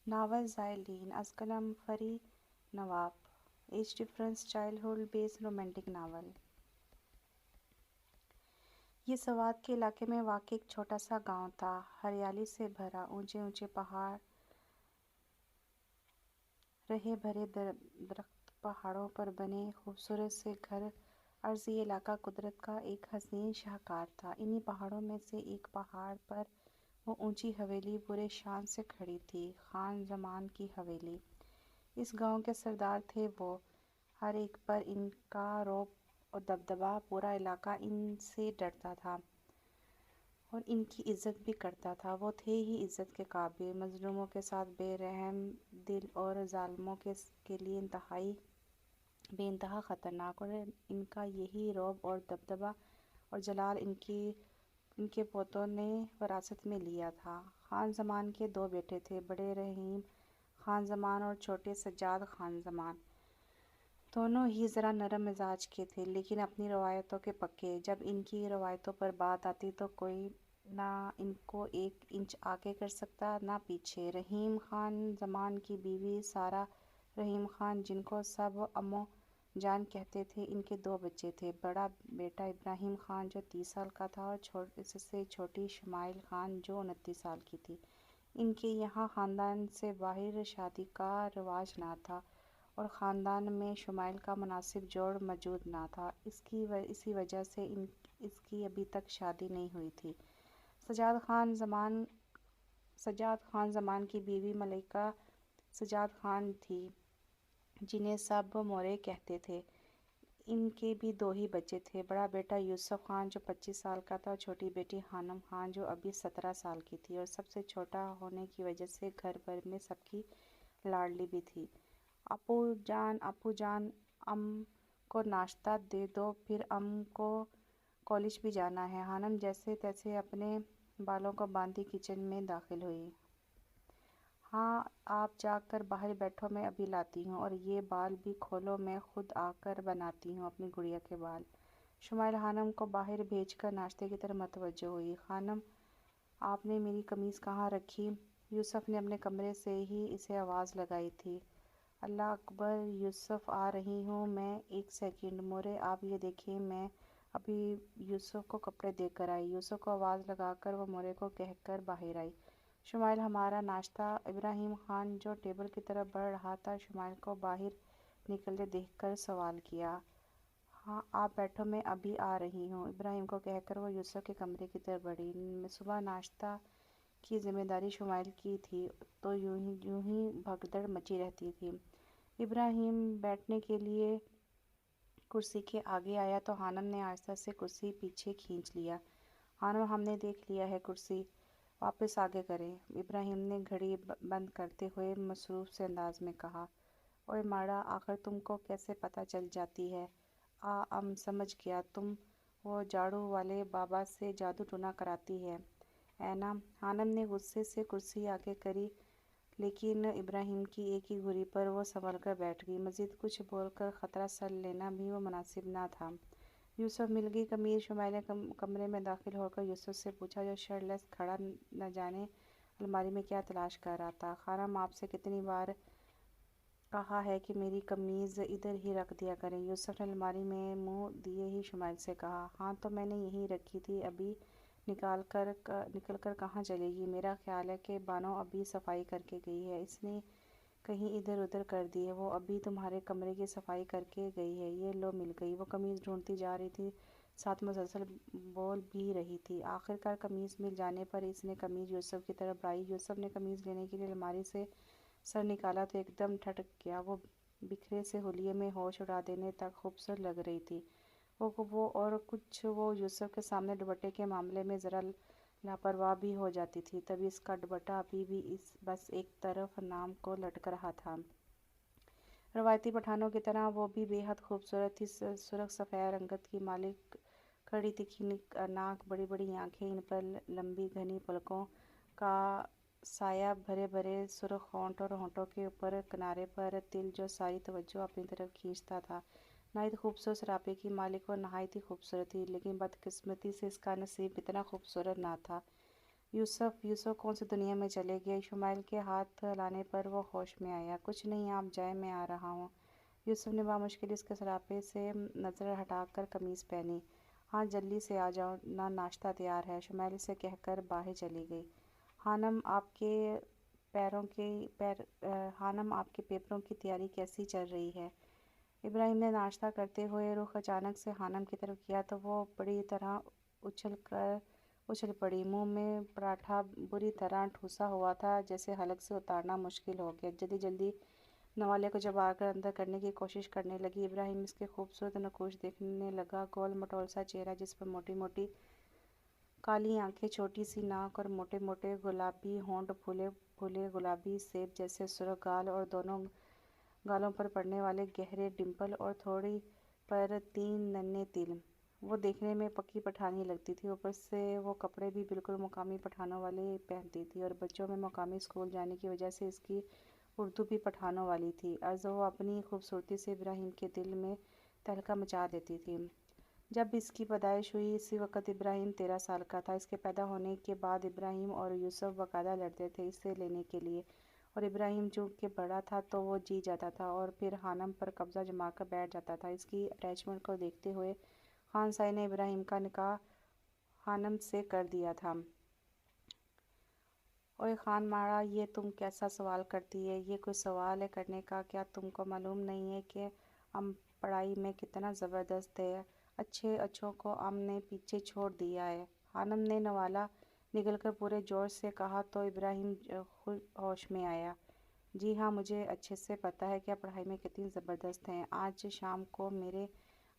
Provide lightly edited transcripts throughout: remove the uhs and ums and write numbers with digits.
Novel زائلین از قلم فری نواب. Age difference child based romantic novel. یہ سوات کے علاقے میں واقع ایک چھوٹا سا گاؤں تھا، ہریالی سے بھرا، اونچے اونچے پہاڑ، رہے بھرے درخت، پہاڑوں پر بنے خوبصورت سے گھر، عرضی علاقہ قدرت کا ایک حسین شاہکار تھا۔ انہی پہاڑوں میں سے ایک پہاڑ پر وہ اونچی حویلی پورے شان سے کھڑی تھی، خان زمان کی حویلی۔ اس گاؤں کے سردار تھے وہ، ہر ایک پر ان کا رعب اور دبدبا، پورا علاقہ ان سے ڈرتا تھا اور ان کی عزت بھی کرتا تھا۔ وہ تھے ہی عزت کے قابل، مظلوموں کے ساتھ بے رحم دل اور ظالموں کے لیے بے انتہا خطرناک، اور ان کا یہی رعب اور دبدبا اور جلال ان کے پوتوں نے وراثت میں لیا تھا۔ خان زمان کے دو بیٹے تھے، بڑے رحیم خان زمان اور چھوٹے سجاد خان زمان۔ دونوں ہی ذرا نرم مزاج کے تھے، لیکن اپنی روایتوں کے پکے۔ جب ان کی روایتوں پر بات آتی تو کوئی نہ ان کو ایک انچ آگے کر سکتا نہ پیچھے۔ رحیم خان زمان کی بیوی سارا رحیم خان، جن کو سب امّو جان کہتے تھے، ان کے دو بچے تھے، بڑا بیٹا ابراہیم خان جو 30 سال کا تھا اور اس سے چھوٹی شمائل خان جو 29 سال کی تھی۔ ان کے یہاں خاندان سے باہر شادی کا رواج نہ تھا اور خاندان میں شمائل کا مناسب جوڑ موجود نہ تھا، اسی وجہ سے اس کی ابھی تک شادی نہیں ہوئی تھی۔ سجاد خان زمان کی بیوی ملکہ سجاد خان تھی، جنہیں سب مورے کہتے تھے۔ ان کے بھی دو ہی بچے تھے، بڑا بیٹا یوسف خان جو 25 سال کا تھا اور چھوٹی بیٹی خانم خان جو ابھی 17 سال کی تھی اور سب سے چھوٹا ہونے کی وجہ سے گھر بھر میں سب کی لاڈلی بھی تھی۔ اپو جان، ام کو ناشتہ دے دو، پھر ام کو کالج بھی جانا ہے۔ خانم جیسے تیسے اپنے بالوں کو باندھی کچن میں داخل ہوئی۔ ہاں، آپ جا کر باہر بیٹھو، میں ابھی لاتی ہوں، اور یہ بال بھی کھولو، میں خود آ کر بناتی ہوں اپنی گڑیا کے بال۔ شمائل خانم کو باہر بھیج کر ناشتے کی طرف متوجہ ہوئی۔ خانم، آپ نے میری قمیض کہاں رکھی؟ یوسف نے اپنے کمرے سے ہی اسے آواز لگائی تھی۔ اللہ اکبر، یوسف آ رہی ہوں میں، ایک سیکنڈ۔ مورے آپ یہ دیکھیں، میں ابھی یوسف کو کپڑے دے کر آئی۔ یوسف کو آواز لگا کر وہ مورے کو کہہ کر باہر آئی۔ شمائل، ہمارا ناشتہ۔ ابراہیم خان جو ٹیبل کی طرف بڑھ رہا تھا، شمائل کو باہر نکلتے دیکھ کر سوال کیا۔ ہاں، آپ بیٹھو، میں ابھی آ رہی ہوں، ابراہیم کو کہہ کر وہ یوسف کے کمرے کی طرف بڑھی۔ صبح ناشتہ کی ذمہ داری شمائل کی تھی، تو یوں ہی بھگدڑ مچی رہتی تھی۔ ابراہیم بیٹھنے کے لیے کرسی کے آگے آیا تو خانم نے آہستہ سے کرسی پیچھے کھینچ لیا۔ خانم، ہم نے دیکھ لیا ہے، کرسی واپس آگے کریں، ابراہیم نے گھڑی بند کرتے ہوئے مصروف سے انداز میں کہا۔ اوئے ماڑا، آخر تم کو کیسے پتہ چل جاتی ہے؟ سمجھ گیا، تم وہ جھاڑو والے بابا سے جادو ٹونا کراتی ہے، ہے نا؟ خانم نے غصے سے کرسی آگے کری، لیکن ابراہیم کی ایک ہی گھڑی پر وہ سنبھل کر بیٹھ گئی۔ مزید کچھ بول کر خطرہ سل لینا بھی وہ مناسب نہ تھا۔ یوسف مل گئی قمیض؟ شمائل نے کمرے میں داخل ہو کر یوسف سے پوچھا، جو شرٹ لیس کھڑا نہ جانے الماری میں کیا تلاش کر رہا تھا۔ خانم، آپ سے کتنی بار کہا ہے کہ میری قمیض ادھر ہی رکھ دیا کریں؟ یوسف نے الماری میں منہ دیے ہی شمائل سے کہا۔ ہاں تو میں نے یہیں رکھی تھی، ابھی نکل کر کہاں چلے گی؟ میرا خیال ہے کہ بانو ابھی صفائی کر کے گئی ہے، اس نے کہیں ادھر ادھر کر دی ہے، وہ ابھی تمہارے کمرے کی صفائی کر کے گئی ہے، یہ لو مل گئی۔ وہ قمیض ڈھونڈتی جا رہی تھی، ساتھ مسلسل بول بھی رہی تھی۔ آخر کار قمیض مل جانے پر اس نے قمیض یوسف کی طرف بڑھائی۔ یوسف نے قمیض لینے کے لیے الماری سے سر نکالا تو ایک دم ٹھٹک گیا۔ وہ بکھرے سے حلیے میں ہوش اڑا دینے تک خوبصورت لگ رہی تھی وہ، اور کچھ وہ یوسف کے سامنے دوپٹے کے معاملے میں ذرا لاپرواہ بھی ہو جاتی تھی۔ تبھی اس کا دوپٹہ ابھی بھی بس ایک طرف نام کو لٹک رہا تھا۔ روایتی پٹھانوں کی طرح وہ بھی بے حد خوبصورت تھی، سرخ سفید رنگت کی مالک، کھڑی تکھی ناک، بڑی بڑی آنکھیں، ان پر لمبی گھنی پلکوں کا سایہ، بھرے بھرے سرخ ہونٹ اور ہونٹوں کے اوپر کنارے پر تل جو ساری توجہ اپنی طرف کھینچتا تھا۔ نہایت خوبصورت سراپے کی مالک اور نہایت ہی خوبصورت تھی، لیکن بدقسمتی سے اس کا نصیب اتنا خوبصورت نہ تھا۔ یوسف کون سی دنیا میں چلے گئے؟ شمائل کے ہاتھ لانے پر وہ ہوش میں آیا۔ کچھ نہیں، آپ جائیں، میں آ رہا ہوں۔ یوسف نے بامشکل اس کے سراپے سے نظر ہٹا کر قمیص پہنی۔ ہاں جلدی سے آ جاؤ، ناشتہ تیار ہے، شمائل اسے کہہ کر باہر چلی گئی۔ خانم خانم آپ کے پیپروں کی تیاری کیسی چل رہی ہے؟ ابراہیم نے ناشتہ کرتے ہوئے رخ اچانک سے خانم کی طرف کیا تو وہ بڑی طرح اچھل پڑی۔ منہ میں پراٹھا بری طرح ٹھوسا ہوا تھا، جیسے حلق سے اتارنا مشکل ہو گیا۔ جلدی جلدی نوالے کو چبا کر اندر کرنے کی کوشش کرنے لگی۔ ابراہیم اس کے خوبصورت نقوش دیکھنے لگا، گول مٹول سا چہرہ جس پر موٹی موٹی کالی آنکھیں، چھوٹی سی ناک اور موٹے موٹے گلابی ہونٹ، پھولے پھولے گلابی سیب جیسے سرخ گال اور دونوں گالوں پر پڑنے والے گہرے ڈمپل اور تھوڑی پر 3 ننھے تل۔ وہ دیکھنے میں پکی پٹھانی لگتی تھی، اوپر سے وہ کپڑے بھی بالکل مقامی پٹھانوں والے پہنتی تھی، اور بچوں میں مقامی اسکول جانے کی وجہ سے اس کی اردو بھی پٹھانوں والی تھی۔ وہ اپنی خوبصورتی سے ابراہیم کے دل میں تہلکہ مچا دیتی تھی۔ جب اس کی پیدائش ہوئی اسی وقت ابراہیم 13 سال کا تھا۔ اس کے پیدا ہونے کے بعد ابراہیم اور یوسف باقاعدہ لڑتے تھے اسے لینے کے لیے، اور ابراہیم چونکہ بڑا تھا تو وہ جیت جاتا تھا اور پھر خانم پر قبضہ جما کر بیٹھ جاتا تھا۔ اس کی اٹیچمنٹ کو دیکھتے ہوئے خان سائی نے ابراہیم کا نکاح خانم سے کر دیا تھا۔ اوئے خان مارا، یہ تم کیسا سوال کرتی ہے؟ یہ کوئی سوال ہے کرنے کا؟ کیا تم کو معلوم نہیں ہے کہ ہم پڑھائی میں کتنا زبردست ہے؟ اچھوں کو ہم نے پیچھے چھوڑ دیا ہے۔ خانم نے نوالا نگل کر پورے جوش سے کہا تو ابراہیم خود ہوش میں آیا۔ جی ہاں، مجھے اچھے سے پتہ ہے کہ آپ پڑھائی میں کتنی زبردست ہیں۔ آج شام کو میرے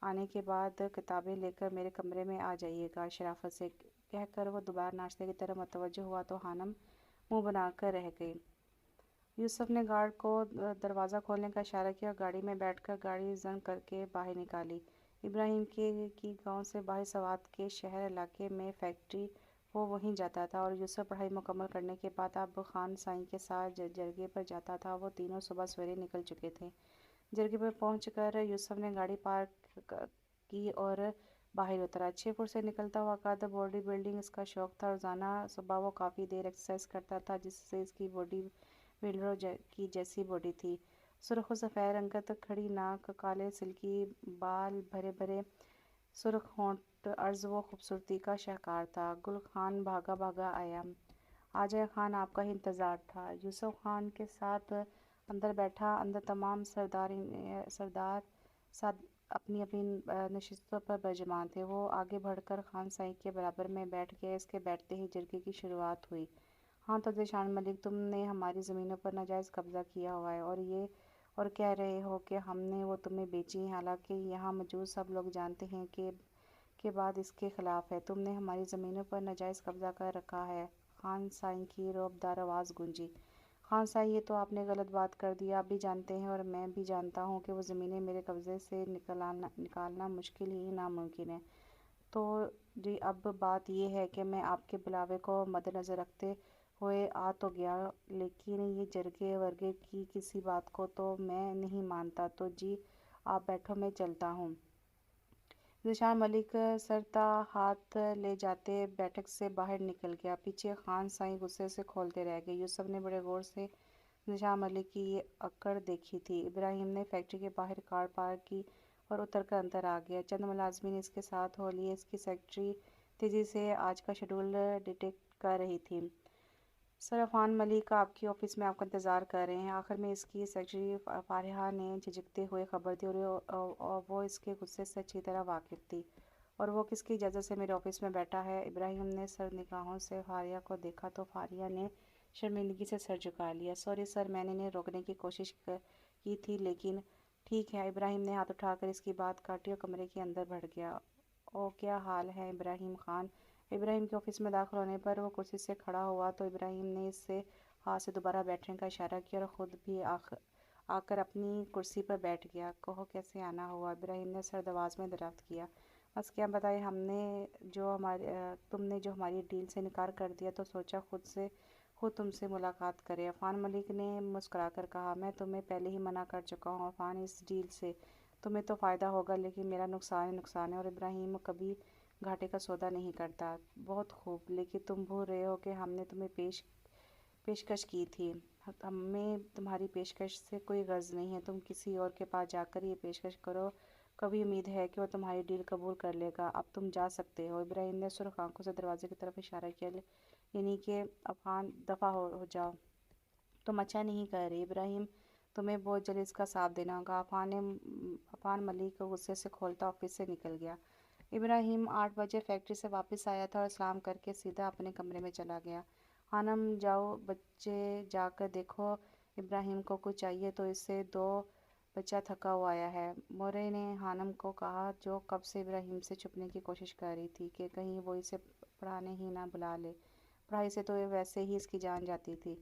آنے کے بعد کتابیں لے کر میرے کمرے میں آ جائیے گا، شرافت سے کہہ کر وہ دوبارہ ناشتے کی طرف متوجہ ہوا تو خانم منہ بنا کر رہ گئی۔ یوسف نے گارڈ کو دروازہ کھولنے کا اشارہ کیا اور گاڑی میں بیٹھ کر گاڑی زن کر کے باہر نکالی۔ ابراہیم کی گاؤں سے باہر سوات کے شہر علاقے میں فیکٹری، وہ وہیں جاتا تھا، اور یوسف پڑھائی مکمل کرنے کے بعد اب خان سائیں کے ساتھ جرگے پر جاتا تھا۔ وہ تینوں صبح سویرے نکل چکے تھے۔ جرگے پر پہنچ کر یوسف نے گاڑی پارک کی اور باہر اترا۔ 6 فٹ سے نکلتا ہوا قد، باڈی بلڈنگ اس کا شوق تھا۔ روزانہ صبح وہ کافی دیر ایکسرسائز کرتا تھا، جس سے اس کی باڈی بلڈروں کی جیسی باڈی تھی۔ سرخ و سفید رنگت، کھڑی ناک، کالے سلکی بال، بھرے بھرے سرخ ہونٹ، عرض وہ خوبصورتی کا شاہکار تھا۔ گل خان بھاگا بھاگا آیا۔ آ جائیں خان، آپ کا ہی انتظار تھا۔ یوسف خان کے ساتھ اندر بیٹھا۔ اندر تمام سردار اپنی اپنی نشستوں پر برجمان تھے۔ وہ آگے بڑھ کر خان سائی کے برابر میں بیٹھ گیا۔ اس کے بیٹھتے ہی جرگے کی شروعات ہوئی۔ ہاں تو ذیشان ملک، تم نے ہماری زمینوں پر ناجائز قبضہ کیا ہوا ہے، اور کہہ رہے ہو کہ ہم نے وہ تمہیں بیچی ہیں، حالانکہ یہاں موجود سب لوگ جانتے ہیں کہ بات اس کے خلاف ہے۔ تم نے ہماری زمینوں پر ناجائز قبضہ کر رکھا ہے۔ خان سائی کی رعبدار آواز گونجی۔ خان سائی، یہ تو آپ نے غلط بات کر دی۔ آپ بھی جانتے ہیں اور میں بھی جانتا ہوں کہ وہ زمینیں میرے قبضے سے نکالنا مشکل ہی ناممکن ہے۔ تو جی، اب بات یہ ہے کہ میں آپ کے بلاوے کو مدنظر رکھتے ہوئے آ تو گیا، لیکن یہ جرگے ورگے کی کسی بات کو تو میں نہیں مانتا۔ تو جی آپ بیٹھو، میں چلتا ہوں۔ ذیشان ملک سر تا ہاتھ لے جاتے بیٹھک سے باہر نکل گیا۔ پیچھے خان سائی غصے سے کھولتے رہ گئے۔ یوسف نے بڑے غور سے ذیشان ملک کی یہ اکڑ دیکھی تھی۔ ابراہیم نے فیکٹری کے باہر کار پارک کی اور اتر کر اندر آ گیا۔ چند ملازمین اس کے ساتھ ہو لیے۔ اس کی سیکرٹری تیزی سے آج کا شیڈول ڈکٹیٹ کر رہی تھی۔ سر عفان ملک آپ کے آفس میں آپ کا انتظار کر رہے ہیں۔ آخر میں اس کی سیکرٹری فارحہ نے جھجکتے ہوئے خبر دی، اور وہ اس کے غصے سے اچھی طرح واقف تھی۔ اور وہ کس کی اجازت سے میرے آفس میں بیٹھا ہے؟ ابراہیم نے سرد نگاہوں سے فارحہ کو دیکھا تو فارحہ نے شرمندگی سے سر جھکا لیا۔ سوری سر، میں نے انہیں روکنے کی کوشش کی تھی، لیکن ٹھیک ہے۔ ابراہیم نے ہاتھ اٹھا کر اس کی بات کاٹی اور کمرے کے اندر بڑھ گیا۔ او کیا حال ہے ابراہیم خان؟ ابراہیم کے آفس میں داخل ہونے پر وہ کرسی سے کھڑا ہوا تو ابراہیم نے اس سے ہاتھ سے دوبارہ بیٹھنے کا اشارہ کیا اور خود بھی آ کر اپنی کرسی پر بیٹھ گیا۔ کہو کیسے آنا ہوا؟ ابراہیم نے سرد آواز میں دریافت کیا۔ بس کیا بتائیں، تم نے جو ہماری ڈیل سے انکار کر دیا تو سوچا خود تم سے ملاقات کریں۔ عفان ملک نے مسکرا کر کہا، میں تمہیں پہلے ہی منع کر چکا ہوں عفان، اس ڈیل سے تمہیں تو فائدہ ہوگا لیکن میرا نقصان ہی نقصان ہے۔ اور ابراہیم کبھی گھاٹے کا سودا نہیں کرتا۔ بہت خوب، لیکن تم بھول رہے ہو کہ ہم نے تمہیں پیشکش کی تھی۔ ہمیں تمہاری پیشکش سے کوئی غرض نہیں ہے، تم کسی اور کے پاس جا کر یہ پیشکش کرو، کبھی امید ہے کہ وہ تمہاری ڈیل قبول کر لے گا۔ اب تم جا سکتے ہو۔ ابراہیم نے سرخ آنکھوں سے دروازے کی طرف اشارہ کیا، یعنی کہ افغان دفع ہو جاؤ، تم اچھا نہیں کر رہے ابراہیم، تمہیں بہت جلد اس کا حساب دینا ہوگا۔ افغان ملک کو غصے سے کھولتا آفس سے نکل گیا۔ ابراہیم 8 بجے فیکٹری سے واپس آیا تھا اور سلام کر کے سیدھا اپنے کمرے میں چلا گیا۔ خانم، جاؤ بچے جا کر دیکھو، ابراہیم کو کچھ چاہیے تو اسے دو، بچہ تھکا ہوا آیا ہے۔ مورے نے خانم کو کہا، جو کب سے ابراہیم سے چھپنے کی کوشش کر رہی تھی کہ کہیں وہ اسے پڑھانے ہی نہ بلا لے، پڑھائی سے تو ویسے ہی اس کی جان جاتی تھی۔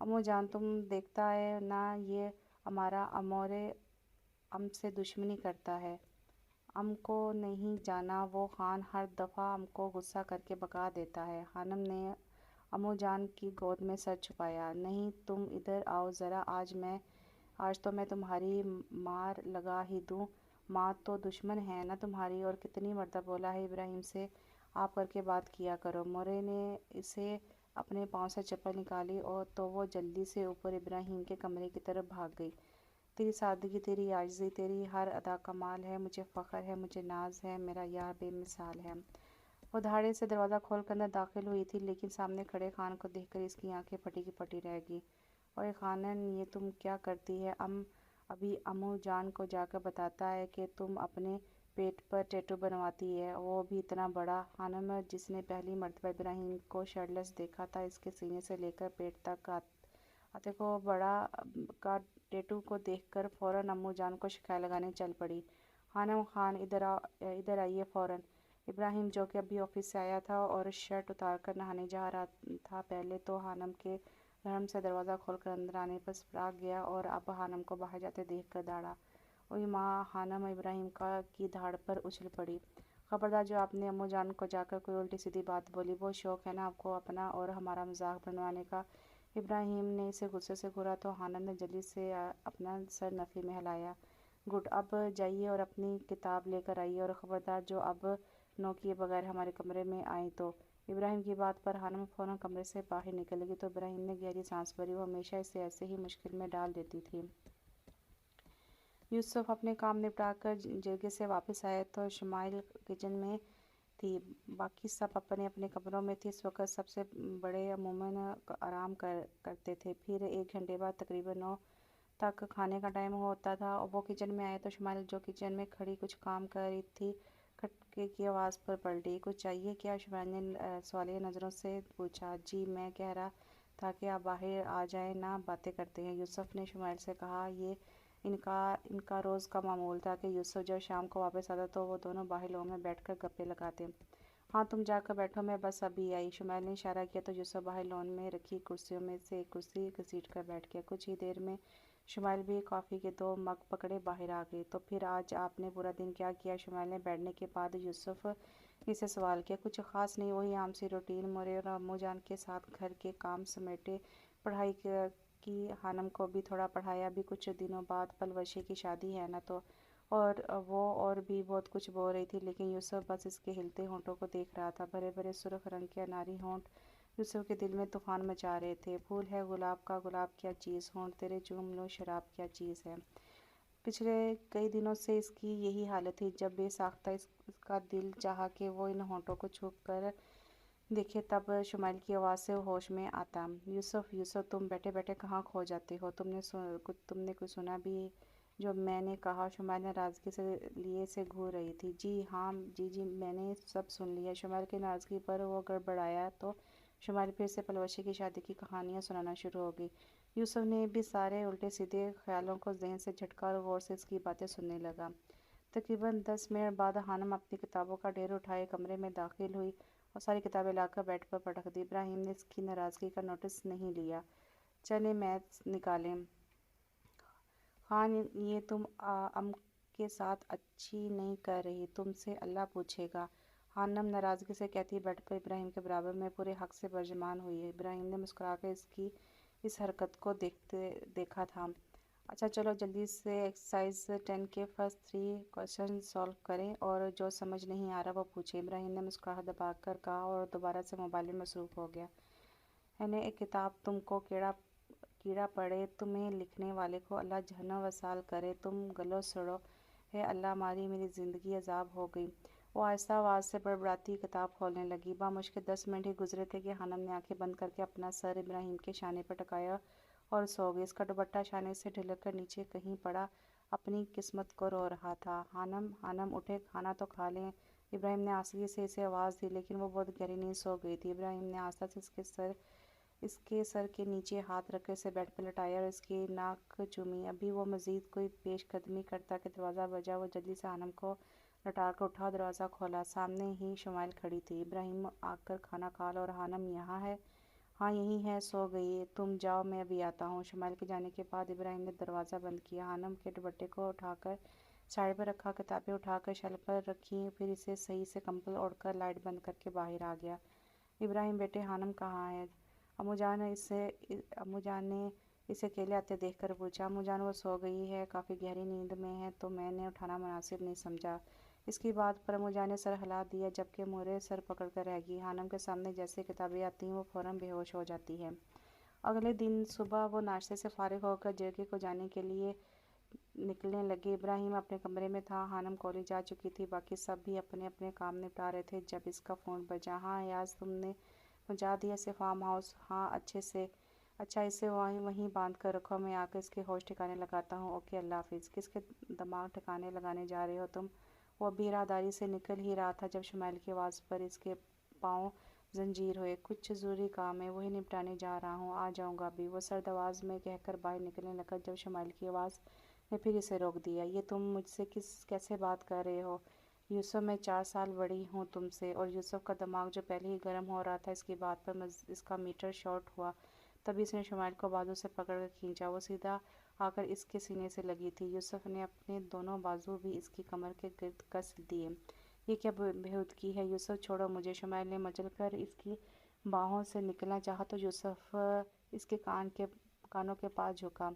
امو جان، تم دیکھتا ہے نا یہ ہمارا امورے ہم سے دشمنی کرتا ہے، ہم کو نہیں جانا وہ خان ہر دفعہ ہم کو غصہ کر کے بھگا دیتا ہے۔ خانم نے امو جان کی گود میں سر چھپایا۔ نہیں، تم ادھر آؤ ذرا، آج تو میں تمہاری مار لگا ہی دوں۔ ماں تو دشمن ہے نا تمہاری، اور کتنی مرتبہ بولا ہے ابراہیم سے آپ کر کے بات کیا کرو۔ مورے نے اسے اپنے پاؤں سے چپل نکالی اور تو وہ جلدی سے اوپر ابراہیم کے کمرے کی طرف بھاگ گئی۔ تیری سادگی، تیری عاجزی، تیری ہر ادا کمال ہے، مجھے فخر ہے، مجھے ناز ہے، میرا یار بے مثال ہے۔ وہ دھاڑے سے دروازہ کھول کر اندر داخل ہوئی تھی، لیکن سامنے کھڑے خان کو دیکھ کر اس کی آنکھیں پھٹی کی پھٹی رہ گئیں۔ اوئے خانن، یہ تم کیا کرتی ہے؟ ابھی امو جان کو جا کر بتاتا ہے کہ تم اپنے پیٹ پر ٹیٹو بنواتی ہے، وہ بھی اتنا بڑا۔ خانم، جس نے پہلی مرتبہ ابراہیم کو شرٹلیس دیکھا تھا، اس کے سینے سے لے کر پیٹ تک آتے کو بڑا کا ٹیٹو کو دیکھ کر فوراً امو جان کو شکایت لگانے چل پڑی۔ خانم خان، ادھر آئیے فوراً۔ ابراہیم، جو کہ ابھی آفس سے آیا تھا اور شرٹ اتار کر نہانے جا رہا تھا، پہلے تو خانم کے دھڑم سے دروازہ کھول کر اندر آنے پر پھڑک گیا اور اب خانم کو باہر جاتے دیکھ کر دوڑا۔ اوئی ماں! خانم ابراہیم کی دھاڑ پر اچھل پڑی۔ خبردار، جو آپ نے امو جان کو جا کر کوئی الٹی سیدھی بات بولی، وہ شوق ہے نا آپ کو اپنا اور ہمارا مذاق بنوانے کا؟ ابراہیم نے اسے غصے سے گھورا تو خانم نے جلدی سے اپنا سر نفی میں ہلایا۔ گڈ، اب جائیے اور اپنی کتاب لے کر آئیے، اور خبردار جو اب نو کیے بغیر ہمارے کمرے میں آئیں تو۔ ابراہیم کی بات پر خانم فوراً کمرے سے باہر نکل گئی تو ابراہیم نے گہری سانس بھری، وہ ہمیشہ اسے ایسے ہی مشکل میں ڈال دیتی تھی۔ یوسف اپنے کام نپٹا کر جرگے سے واپس آیا تو شمائل کچن میں تھی، باقی سب اپنے اپنے کمروں میں تھے۔ اس وقت سب سے بڑے عموماً آرام کرتے تھے۔ پھر 1 گھنٹے بعد تقریباً 9 تک کھانے کا ٹائم ہوتا تھا۔ وہ کچن میں آئے تو شمائل، جو کچن میں کھڑی کچھ کام کر رہی تھی، کھٹکے کی آواز پر پلٹی۔ کچھ چاہیے کیا؟ شمائل نے سوالیہ نظروں سے پوچھا۔ جی، میں کہہ رہا تھا کہ آپ باہر آ جائیں نا، باتیں کرتے ہیں، یوسف نے شمائل سے کہا۔ یہ ان کا روز کا معمول تھا کہ یوسف جب شام کو واپس آتا تو وہ دونوں باہر لان میں بیٹھ کر گپیں لگاتے۔ ہاں، تم جا کر بیٹھو، میں بس ابھی آئی۔ شمائل نے اشارہ کیا تو یوسف باہر لان میں رکھی کرسیوں میں سے ایک کرسی گھسیٹ کر بیٹھ گیا۔ کچھ ہی دیر میں شمائل بھی کافی کے 2 مگ پکڑے باہر آ گئی۔ تو پھر آج آپ نے پورا دن کیا کیا؟ شمائل نے بیٹھنے کے بعد یوسف ہی سے سوال کیا۔ کچھ خاص نہیں، وہی عام سی روٹین، مورے اور امو جان کے ساتھ گھر کے کام سمیٹے، پڑھائی کی، خانم کو بھی تھوڑا پڑھایا۔ ابھی کچھ دنوں بعد پلوشی کی شادی ہے نا تو۔ اور بھی بہت کچھ بول رہی تھی، لیکن یوسف بس اس کے ہلتے ہونٹوں کو دیکھ رہا تھا۔ بھرے بھرے سرخ رنگ کے اناری ہونٹ یوسف کے دل میں طوفان مچا رہے تھے۔ پھول ہے گلاب کا، گلاب کیا چیز، ہونٹ تیرے چوم لوں، شراب کیا چیز ہے۔ پچھلے کئی دنوں سے اس کی یہی حالت تھی۔ جب بے ساختہ اس کا دل چاہا کہ وہ ان ہونٹوں کو چھو کر دیکھے، تب شمائل کی آواز سے ہوش میں آتا۔ یوسف، یوسف، تم بیٹھے بیٹھے کہاں کھو جاتے ہو؟ تم نے کچھ سنا بھی جو میں نے کہا؟ شمائل ناراضگی سے لیے سے گھور رہی تھی۔ جی ہاں، جی، میں نے سب سن لیا۔ شمائل کی ناراضگی پر وہ گڑبڑایا تو شمائل پھر سے پلوشی کی شادی کی کہانیاں سنانا شروع ہو گئی۔ یوسف نے بھی سارے الٹے سیدھے خیالوں کو ذہن سے جھٹکا اور غور سے اس کی باتیں سننے لگا۔ تقریباً 10 منٹ بعد خانم اپنی کتابوں کا ڈھیر اٹھائے کمرے میں داخل ہوئی اور ساری کتابیں لا کر بیڈ پر پٹک دی۔ ابراہیم نے اس کی ناراضگی کا نوٹس نہیں لیا۔ چلیں میچ نکالیں۔ خان، یہ تم ام کے ساتھ اچھی نہیں کر رہی، تم سے اللہ پوچھے گا، خانم ناراضگی سے کہتی بیڈ پر ابراہیم کے برابر میں پورے حق سے برجمان ہوئی۔ ابراہیم نے مسکرا کر اس کی اس حرکت کو دیکھا تھا۔ اچھا چلو جلدی سے ایکسرسائز 10 کے فرسٹ 3 کوشچن سولو کریں اور جو سمجھ نہیں آ رہا وہ پوچھیں۔ ابراہیم نے مسکراہٹ دبا کر کہا اور دوبارہ سے موبائل میں مصروف ہو گیا۔ ایک کتاب تم کو کیڑا پڑے، تمہیں لکھنے والے کو اللہ جہنم وصال کرے، تم گلو سڑو، ہے اللہ ماری میری زندگی عذاب ہو گئی۔ وہ آہستہ آواز سے بڑبڑاتی کتاب کھولنے لگی۔ بامشکل 10 منٹ ہی گزرے تھے کہ خانم نے آنکھیں بند کر کے اپنا سر ابراہیم کے شانے پر ٹکایا اور سو گئی۔ اس کا دوپٹہ شانے سے ڈھلک کر نیچے کہیں پڑا اپنی قسمت کو رو رہا تھا۔ خانم اٹھے، کھانا تو کھا لیں۔ ابراہیم نے آہستگی سے اسے آواز دی لیکن وہ بہت گہری نیند سو گئی تھی۔ ابراہیم نے آہستہ سے اس کے سر کے نیچے ہاتھ رکھ کر اسے بیڈ پر لٹایا اور اس کی ناک چومی۔ ابھی وہ مزید کوئی پیش قدمی کرتا کہ دروازہ بجا۔ وہ جلدی سے خانم کو لٹا کر اٹھا، دروازہ کھولا۔ سامنے ہی شمائل کھڑی تھی۔ ابراہیم آ کر کھانا کھا لو اور خانم یہاں ہے؟ ہاں یہیں ہے، سو گئی۔ تم جاؤ میں ابھی آتا ہوں۔ شمائل کے جانے کے بعد ابراہیم نے دروازہ بند کیا۔ خانم کے دوپٹے کو اٹھا کر سائڈ پر رکھا، کتابیں اٹھا کر شیلف پر رکھیں، پھر اسے صحیح سے کمبل اوڑھ کر لائٹ بند کر کے باہر آ گیا۔ ابراہیم بیٹے خانم کہاں ہے؟ امو جان نے اسے اکیلے آتے دیکھ کر پوچھا۔ امو جان وہ سو گئی ہے، کافی گہری نیند میں ہے تو میں نے اٹھانا مناسب نہیں سمجھا۔ اس کی بات پر امو جان نے سر ہلا دیا جبکہ مورے سر پکڑ کر رہ گئی۔ خانم کے سامنے جیسے کتابیں آتی ہیں وہ فوراً بے ہوش ہو جاتی ہے۔ اگلے دن صبح وہ ناشتے سے فارغ ہو کر جرگے کو جانے کے لیے نکلنے لگے۔ ابراہیم اپنے کمرے میں تھا، خانم کالج جا چکی تھی، باقی سب بھی اپنے اپنے کام نپٹا رہے تھے جب اس کا فون بجا۔ ہاں ایاز، تم نے پہنچا دیا اسے فارم ہاؤس؟ ہاں اچھا اسے وہیں باندھ کر رکھو، میں آ کر اس کے ہوش ٹھکانے لگاتا ہوں۔ اوکے اللہ حافظ۔ کس کے دماغ ٹھکانے لگانے جا رہے ہو تم؟ وہ ابھی راہداری سے نکل ہی رہا تھا جب شمائل کی آواز پر اس کے پاؤں زنجیر ہوئے۔ کچھ ضروری کام ہے، وہی نپٹانے جا رہا ہوں، آ جاؤں گا ابھی، وہ سرد آواز میں کہہ کر باہر نکلنے لگا جب شمائل کی آواز نے پھر اسے روک دیا۔ یہ تم مجھ سے کیسے بات کر رہے ہو یوسف؟ میں 4 سال بڑی ہوں تم سے۔ اور یوسف کا دماغ جو پہلے ہی گرم ہو رہا تھا اس کی بات پر اس کا میٹر شارٹ ہوا۔ تبھی اس نے شمائل کو بازو سے پکڑ کر کھینچا۔ وہ سیدھا آ کر اس کے سینے سے لگی تھی۔ یوسف نے اپنے دونوں بازو بھی اس کی کمر کے گرد کس دیے۔ یہ کیا بےہودگی ہے یوسف، چھوڑو مجھے۔ شمائل نے مچل کر اس کی باہوں سے نکلنا چاہا تو یوسف اس کے کانوں کے پاس جھکا۔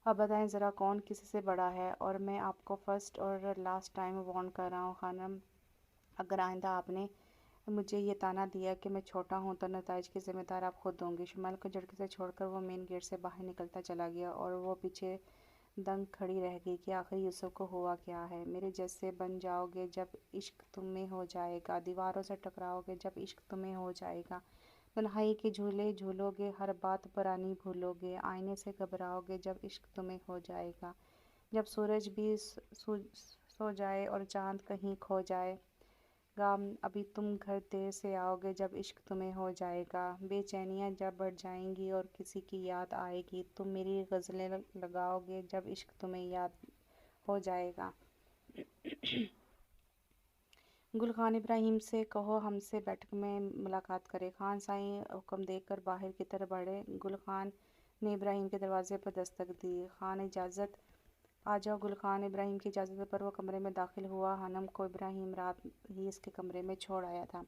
اب بتائیں ذرا کون کسی سے بڑا ہے؟ اور میں آپ کو فرسٹ اور لاسٹ ٹائم وارن کر رہا ہوں خانم، اگر آئندہ آپ نے مجھے یہ طعنہ دیا کہ میں چھوٹا ہوں تو نتائج کی ذمہ دار آپ خود ہوں گے۔ شمائل کو جھٹکے سے چھوڑ کر وہ مین گیٹ سے باہر نکلتا چلا گیا اور وہ پیچھے دنگ کھڑی رہ گئی کہ آخر یوسف کو ہوا کیا ہے۔ میرے جیسے بن جاؤ گے جب عشق تمہیں ہو جائے گا، دیواروں سے ٹکراؤ گے جب عشق تمہیں ہو جائے گا، تنہائی کے جھولے جھولو گے، ہر بات پرانی بھولو گے، آئینے سے گھبراؤ گے جب عشق تمہیں ہو جائے گا، جب سورج بھی سو جائے اور چاند کہیں کھو جائے گا، ابھی تم گھر دیر سے آؤ گے جب عشق تمہیں ہو جائے گا، بے چینیاں جب بڑھ جائیں گی اور کسی کی یاد آئے گی، تم میری غزلیں لگاؤ گے جب عشق تمہیں یاد ہو جائے گا۔ گل خان ابراہیم سے کہو ہم سے بیٹھک میں ملاقات کرے۔ خان سائیں حکم دے کر باہر کی طرف بڑھے۔ گل خان نے ابراہیم کے دروازے پر دستک دی۔ خان اجازت؟ آ جاؤ گل خان۔ ابراہیم کی اجازت پر وہ کمرے میں داخل ہوا۔ خانم کو ابراہیم رات ہی اس کے کمرے میں چھوڑ آیا تھا۔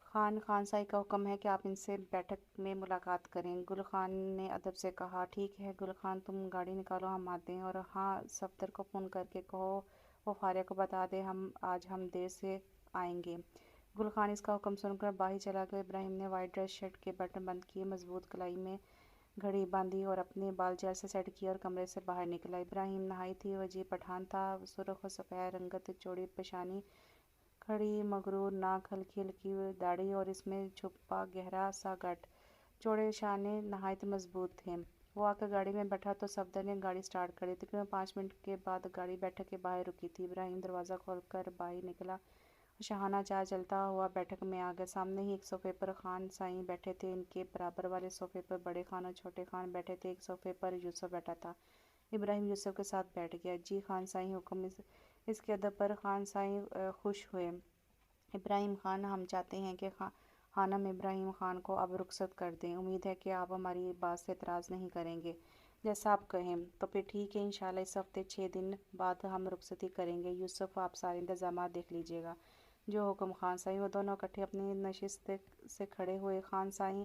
خان سائیں کا حکم ہے کہ آپ ان سے بیٹھک میں ملاقات کریں۔ گل خان نے ادب سے کہا۔ ٹھیک ہے گل خان، تم گاڑی نکالو، ہم آتے ہیں، اور ہاں صفدر کو فون کر کے کہو وہ فاریہ کو بتا دے آج ہم دیر سے آئیں گے۔ گل خان اس کا حکم سن کر باہر چلا گیا۔ ابراہیم نے وائٹ ڈریس شرٹ کے بٹن بند کیے، مضبوط کلائی میں گھڑی باندھی اور اپنے بال جیل سے سیٹ کیے اور کمرے سے باہر نکلا۔ ابراہیم نہایت ہی عجیب پٹھان تھا۔ سرخ و سفید رنگت، چوڑی پیشانی، کھڑی مغرور ناک، ہلکی ہلکی داڑھی اور اس میں چھپا گہرا سا گٹ، چوڑے شانے نہایت مضبوط تھے۔ وہ آ کر گاڑی میں بیٹھا تو صفدر نے گاڑی سٹارٹ کر دی۔ تقریباً 5 منٹ کے بعد گاڑی بیٹھک کے باہر رکی تھی۔ ابراہیم دروازہ کھول کر باہر نکلا اور شاہانہ چال چلتا ہوا بیٹھک میں آ گیا۔ سامنے ہی ایک صوفے پر خان سائیں بیٹھے تھے، ان کے برابر والے صوفے پر بڑے خان اور چھوٹے خان بیٹھے تھے، ایک صوفے پر یوسف بیٹھا تھا۔ ابراہیم یوسف کے ساتھ بیٹھ گیا۔ جی خان سائیں حکم۔ اس کے ادب پر خان سائیں خوش ہوئے۔ ابراہیم خان، ہم چاہتے ہیں کہ خانم ابراہیم خان کو اب رخصت کر دیں، امید ہے کہ آپ ہماری بات سے اعتراض نہیں کریں گے۔ جیسا آپ کہیں۔ تو پھر ٹھیک ہے، انشاءاللہ اس ہفتے 6 دن بعد ہم رخصتی کریں گے۔ یوسف آپ سارے انتظامات دیکھ لیجیے گا۔ جو حکم خان سائیں۔ وہ دونوں اکٹھے اپنی نشست سے کھڑے ہوئے۔ خان سائیں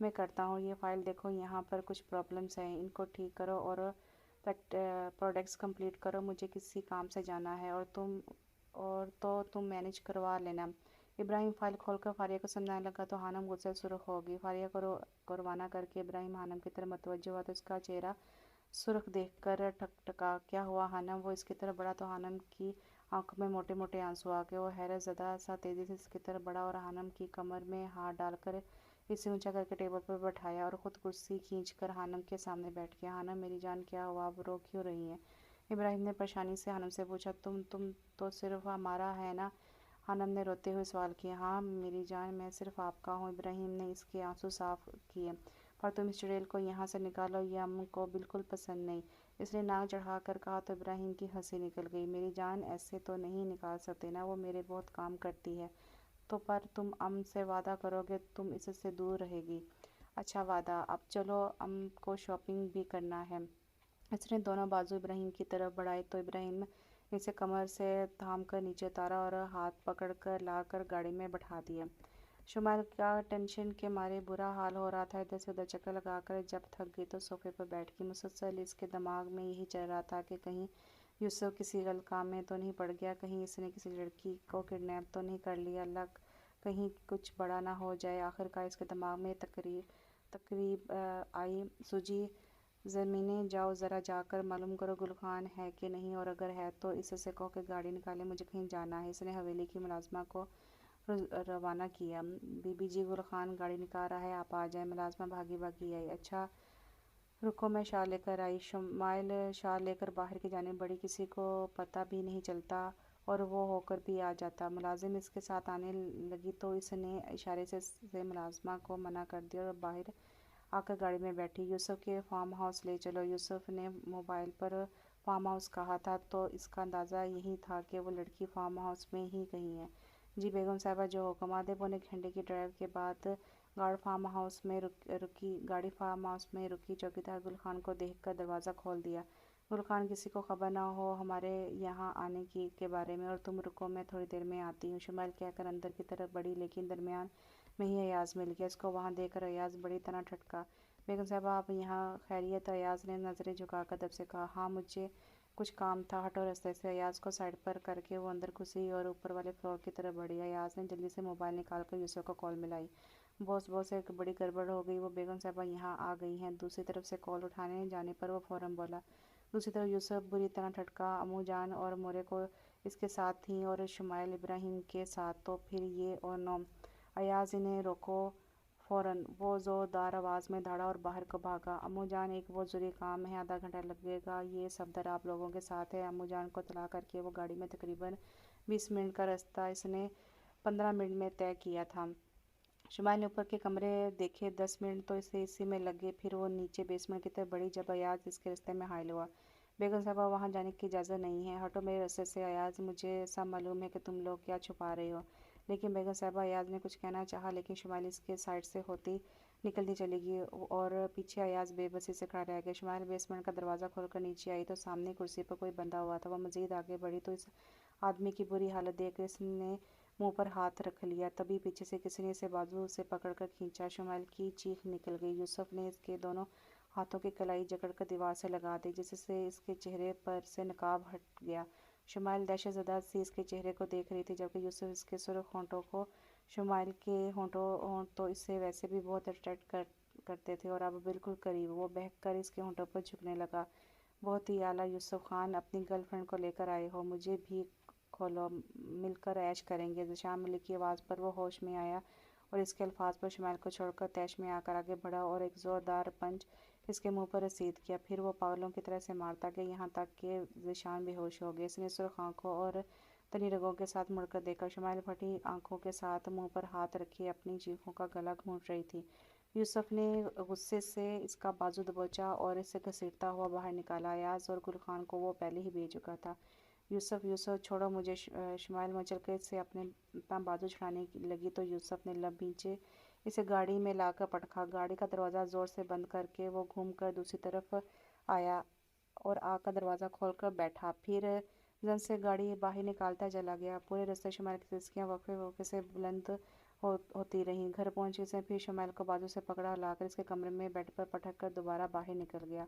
میں کرتا ہوں، یہ فائل دیکھو، یہاں پر کچھ پرابلمس ہیں، ان کو ٹھیک کرو اور پروڈکٹس کمپلیٹ کرو، مجھے کسی کام سے جانا ہے اور تم مینیج کروا لینا۔ ابراہیم فائل کھول کر فاریہ کو سمجھانے لگا تو خانم غصے سے سرخ ہو گئی۔ فاریہ کو روانہ کر کے ابراہیم خانم کی طرف متوجہ ہوا تو اس کا چہرہ سرخ دیکھ کر ٹھکا۔ کیا ہوا خانم؟ وہ اس کی طرف بڑھا تو خانم کی آنکھوں میں موٹے موٹے آنسو آ گئے۔ وہ حیرت زدہ سا تیزی سے اس کی طرف بڑھا اور خانم کی کمر میں ہاتھ ڈال کر اسے اونچا کر کے ٹیبل پر بٹھایا اور خود کرسی کھینچ کر خانم کے سامنے بیٹھ گیا۔ خانم میری جان کیا ہوا؟ آپ رو کیوں رہی ہیں؟ ابراہیم نے پریشانی سے خانم سے پوچھا۔ تم تو صرف ہمارا ہے نا؟ خانم نے روتے ہوئے سوال کیا۔ ہاں میری جان، میں صرف آپ کا ہوں۔ ابراہیم نے اس کے آنسو صاف کیے۔ پر تم اس چڑیل کو یہاں سے نکالو، یہ ام کو بالکل پسند نہیں، اس نے ناک چڑھا کر کہا تو ابراہیم کی ہنسی نکل گئی۔ میری جان ایسے تو نہیں نکال سکتے نا، وہ میرے بہت کام کرتی ہے۔ تو پر تم ام سے وعدہ کرو گے تم اس سے دور رہے گی؟ اچھا وعدہ، اب چلو ام کو شاپنگ بھی کرنا ہے۔ اس نے دونوں بازو ابراہیم کی طرف بڑھائے تو ابراہیم نے اسے کمر سے تھام کر نیچے اتارا اور ہاتھ پکڑ کر لا کر گاڑی میں بٹھا دیا۔ شمائل کا ٹینشن کے مارے برا حال ہو رہا تھا، ادھر سے ادھر چکر لگا کر جب تھک گئی تو صوفے پر بیٹھ گئی۔ مسلسل اس کے دماغ میں یہی چل رہا تھا کہ کہیں یوسف کسی غلط کام میں تو نہیں پڑ گیا، کہیں اس نے کسی لڑکی کو کڈنیپ تو نہیں کر لیا، اللہ کہیں کچھ بڑا نہ ہو جائے۔ آخرکار اس کے دماغ میں تقریب آئی، سوجی زمینیں جاؤ، ذرا جا کر معلوم کرو گل خان ہے کہ نہیں، اور اگر ہے تو اس سے کہو کہ گاڑی نکالے، مجھے کہیں جانا ہے۔ اس نے حویلی کی ملازمہ کو روانہ کیا۔ بی بی جی، گل خان گاڑی نکال رہا ہے، آپ آ جائیں۔ ملازمہ بھاگی بھاگی آئی۔ اچھا رکو میں شال لے کر آئی۔ شمائل شال لے کر باہر کی جانب بڑھی، کسی کو پتہ بھی نہیں چلتا اور وہ ہو کر بھی آ جاتا۔ ملازم اس کے ساتھ آنے لگی تو اس نے اشارے سے ملازمہ کو منع کر دیا اور باہر آ کر گاڑی میں بیٹھی۔ یوسف کے فارم ہاؤس لے چلو۔ یوسف نے موبائل پر فارم ہاؤس کہا تھا تو اس کا اندازہ یہی تھا کہ وہ لڑکی فارم ہاؤس میں ہی کہیں ہے۔ جی بیگم صاحبہ، جو حکم۔ آدھے پونے گھنٹے کی ڈرائیو کے بعد گاڑی فارم ہاؤس میں رکی۔ چوکیدار گل خان کو دیکھ کر دروازہ کھول دیا۔ گل خان، کسی کو خبر نہ ہو ہمارے یہاں آنے کے بارے میں، اور تم رکو میں تھوڑی دیر میں آتی ہوں۔ شمائل کہہ کر اندر کی طرف بڑھی، لیکن درمیان میں ہی ایاز مل گیا۔ اس کو وہاں دیکھ کر ایاز بڑی طرح ٹھٹکا۔ بیگم صاحبہ، آپ یہاں خیریت؟ ایاز نے نظریں جھکا کر ادب سے کہا۔ ہاں مجھے کچھ کام تھا، ہٹو راستے سے۔ ایاز کو سائڈ پر کر کے وہ اندر گھسی اور اوپر والے فلور کی طرف بڑھی۔ ایاز نے جلدی سے موبائل نکال کر یوسف کو کال ملائی۔ باس ایک بڑی گڑبڑ ہو گئی، وہ بیگم صاحبہ یہاں آ گئی ہیں۔ دوسری طرف سے کال اٹھانے جانے پر وہ فوراً بولا۔ دوسری طرف یوسف بری طرح ٹھٹکا۔ امو جان اور مورے کو اس کے ساتھ تھیں اور شمائل ابراہیم کے ساتھ، تو پھر یہ اور نو۔ ایاز، انہیں روکو فوراً۔ وہ زوردار آواز میں دھاڑا اور باہر کو بھاگا۔ امو جان، ایک بہت ضروری کام ہے، آدھا گھنٹہ لگے گا، یہ صفدر آپ لوگوں کے ساتھ ہے۔ امو جان کو اطلاع کر کے وہ گاڑی میں تقریباً 20 منٹ کا راستہ اس نے 15 منٹ میں طے کیا تھا۔ شمائل نے اوپر کے کمرے دیکھے، 10 منٹ تو اسے اسی میں لگ گئے۔ پھر وہ نیچے بیسمنٹ کی طرف بڑھی جب ایاز اس کے راستے میں حائل ہوا۔ بیگم صاحبہ، وہاں جانے کی اجازت نہیں ہے، ہٹو میرے راستے سے۔ ایاز، مجھے سب معلوم ہے کہ تم لوگ کیا چھپا رہے ہو، لیکن بیگم صاحبہ۔ ایاز نے کچھ کہنا چاہا لیکن شمائل اس کے سائڈ سے ہوتی نکلتی چلی گئی اور پیچھے ایاز بے بسی سے کھڑا رہ گیا۔ شمائل بیسمنٹ کا دروازہ کھول کر نیچے آئی تو سامنے کرسی پر کوئی بندھا ہوا تھا۔ وہ مزید آگے بڑھی تو اس آدمی کی بری حالت دیکھ کر اس نے منہ پر ہاتھ رکھ لیا۔ تبھی پیچھے سے کسی نے اسے بازو سے پکڑ کر کھینچا۔ شمائل کی چیخ نکل گئی۔ یوسف نے اس کے دونوں ہاتھوں کی کلائی جکڑ کر دیوار سے لگا دی، جس سے اس کے چہرے پر سے نقاب ہٹ گیا۔ شمائل دہشت زدہ سی اس کے چہرے کو دیکھ رہی تھی، جبکہ یوسف اس کے سرخ ہونٹوں کو، شمائل کے ہونٹ تو اسے ویسے بھی بہت اٹریکٹ کرتے تھے اور اب بالکل قریب۔ وہ بہک کر اس کے ہونٹوں پر جھکنے لگا۔ بہت ہی اعلیٰ یوسف خان، اپنی گرل فرینڈ کو لے کر آئے ہو، مجھے بھی کھولو، مل کر عیش کریں گے۔ ذیشان ملک کی آواز پر وہ ہوش میں آیا اور اس کے الفاظ پر شمائل کو چھوڑ کر طیش میں آ کر آگے بڑھا اور ایک زوردار پنچ اس کے منہ پر رسید کیا۔ پھر وہ پاگلوں کی طرح اسے مارتا گیا یہاں تک کہ ذیشان بے ہوش ہو گئی۔ اس نے سرخ آنکھوں اور تنی رگوں کے ساتھ مڑ کر دیکھا۔ شمائل پھٹی آنکھوں کے ساتھ منہ پر ہاتھ رکھے اپنی چیخوں کا گلا گھونٹ رہی تھی۔ یوسف نے غصے سے اس کا بازو دبوچا اور اسے گھسیٹتا ہوا باہر نکالا۔ ایاز اور گل خان کو وہ پہلے ہی بھیج چکا تھا۔ یوسف چھوڑو مجھے۔ شمائل مچل کر اس سے اپنا بازو چھڑانے لگی تو یوسف نے لب کھینچے اسے گاڑی میں لا کر پٹکا۔ گاڑی کا دروازہ زور سے بند کر کے وہ گھوم کر دوسری طرف آیا اور آ کر دروازہ کھول کر بیٹھا، پھر زن سے گاڑی باہر نکالتا چلا گیا۔ پورے راستے شمائل کی سسکیاں وقفے وقفے سے بلند ہوتی رہیں۔ گھر پہنچے سے پھر شمائل کو بازو سے پکڑا، لا کر اس کے کمرے میں بیڈ پر پٹک کر دوبارہ باہر نکل گیا۔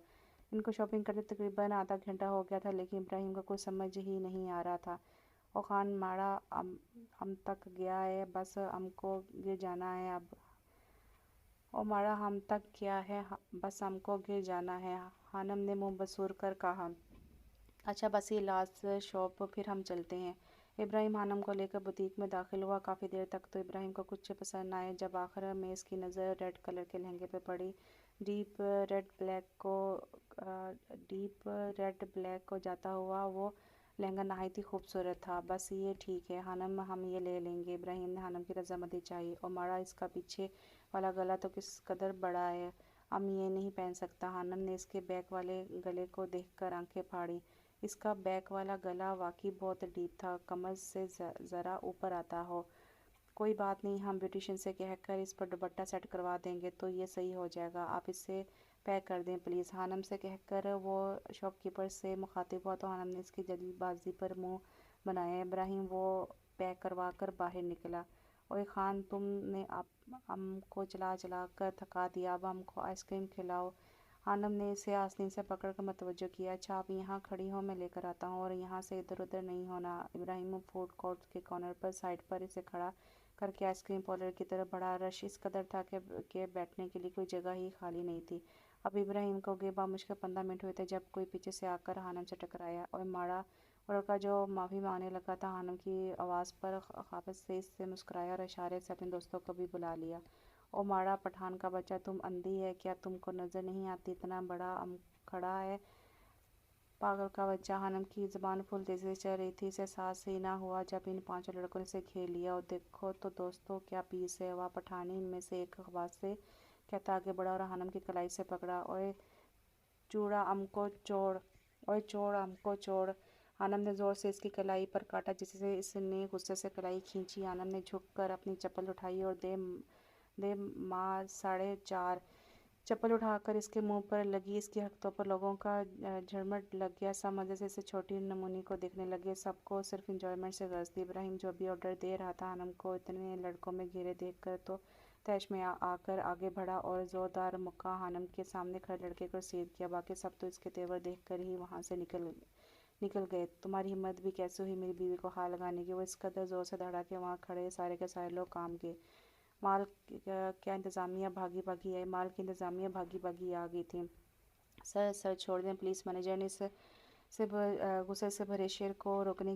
ان کو شاپنگ کرتے تقریباً آدھا گھنٹہ ہو گیا تھا، لیکن ابراہیم کو کچھ سمجھ ہی نہیں آ رہا تھا۔ او خان ماڑا ہم تک گیا ہے، بس ہم کو گر جانا ہے اب۔ او ماڑا ہم تک گیا ہے، بس ہم کو گر جانا ہے، خانم نے منہ بسور کر کہا۔ اچھا بس یہ لاسٹ شاپ، پھر ہم چلتے ہیں۔ ابراہیم خانم کو لے کر بوتیک میں داخل ہوا۔ کافی دیر تک تو ابراہیم کو کچھ پسند نہ آئے، جب آخر میں اس کی نظر ریڈ کلر کے لہنگے پہ پڑی۔ ڈیپ ریڈ بلیک کو جاتا ہوا وہ لہنگا نہایت ہی خوبصورت تھا۔ بس یہ ٹھیک ہے خانم، ہم یہ لے لیں گے۔ ابراہیم نے خانم کی رضامندی چاہی۔ او ماڑا اس کا پیچھے والا گلا تو کس قدر بڑا ہے، ہم یہ نہیں پہن سکتا۔ خانم نے اس کے بیک والے گلے کو دیکھ کر آنکھیں پھاڑی۔ اس کا بیک والا گلا واقعی بہت ڈیپ تھا، کمر سے ذرا اوپر آتا ہو۔ کوئی بات نہیں، ہم بیوٹیشین سے کہہ کر اس پر دوپٹہ سیٹ کروا دیں گے تو یہ صحیح ہو جائے گا، آپ اسے پیک کر دیں پلیز۔ خانم سے کہہ کر وہ شاپ کیپر سے مخاطب ہوا تو خانم نے اس کی جلد بازی پر منہ بنایا۔ ابراہیم وہ پیک کروا کر باہر نکلا۔ اوئے خان، تم نے ہم کو چلا چلا کر تھکا دیا، اب ہم کو آئس کریم کھلاؤ۔ خانم نے اسے آستین سے پکڑ کر متوجہ کیا۔ اچھا آپ یہاں کھڑی ہو، میں لے کر آتا ہوں، اور یہاں سے ادھر ادھر نہیں ہونا۔ ابراہیم فوڈ کورٹ کے کارنر پر سائڈ پر اسے کھڑا کر کے آئس کریم پارلر کی طرف بڑھا۔ رش اس قدر تھا کہ بیٹھنے کے لیے کوئی جگہ ہی خالی نہیں تھی۔ اب ابراہیم کو گئے بامشکل 15 منٹ ہوئے تھے جب کوئی پیچھے سے آ کر خانم سے ٹکرایا۔ اوئے ماڑا، وہ لڑکا جو معافی مانگنے لگا تھا خانم کی آواز پر خافت سے اس سے مسکرایا اور اشارے سے اپنے دوستوں کو بھی بلا لیا۔ او ماڑا پٹھان کا بچہ، تم اندھی ہے کیا، تم کو نظر نہیں آتی اتنا بڑا کھڑا ہے؟ پاگل کا بچہ، خانم کی زبان فل تیزی سے چل رہی تھی، اسے سانس ہی نہ ہوا جب ان 5 لڑکوں نے اسے گھیر لیا۔ اور دیکھو تو دوستو کیا پیس ہے، واہ پٹھانی، ان میں سے ایک خواص سے کہتا آگے بڑھا اور خانم کی کلائی سے پکڑا۔ اوئے چوڑا ہم کو چھوڑ، اوئے چھوڑ ہم کو چھوڑ۔ خانم نے زور سے اس کی کلائی پر کاٹا جس سے اس نے غصے سے کلائی کھینچی۔ خانم نے جھک کر اپنی چپل اٹھائی اور دے مار 4.5 چپل اٹھا کر اس کے منہ پر لگی۔ اس کی حرکتوں پر لوگوں کا جھرمٹ لگ گیا، سب مزے سے اسے چھوٹی نمونی کو دیکھنے لگے، سب کو صرف انجوائمنٹ سے غرض تھی۔ ابراہیم جو بھی آرڈر دے رہا تھا خانم کو اتنے لڑکوں میں گھیرے دیکھ کر تو طیش میں آ کر آگے بڑھا اور زوردار مکہ خانم کے سامنے کھڑے لڑکے کو رسید کیا۔ باقی سب تو اس کے تیور دیکھ کر ہی وہاں سے نکل گئے۔ تمہاری ہمت بھی کیسے ہوئی میری بیوی کو ہاتھ لگانے کی؟ وہ اس قدر زور سے دھڑا کہ وہاں کھڑے سارے کے سارے لوگ کانپ گئے۔ مال کی انتظامیہ بھاگی بھاگی آ گئی تھی۔ سر چھوڑ دیں پلیز، مینیجر نے غصے سے بھرے شیر کو روکنے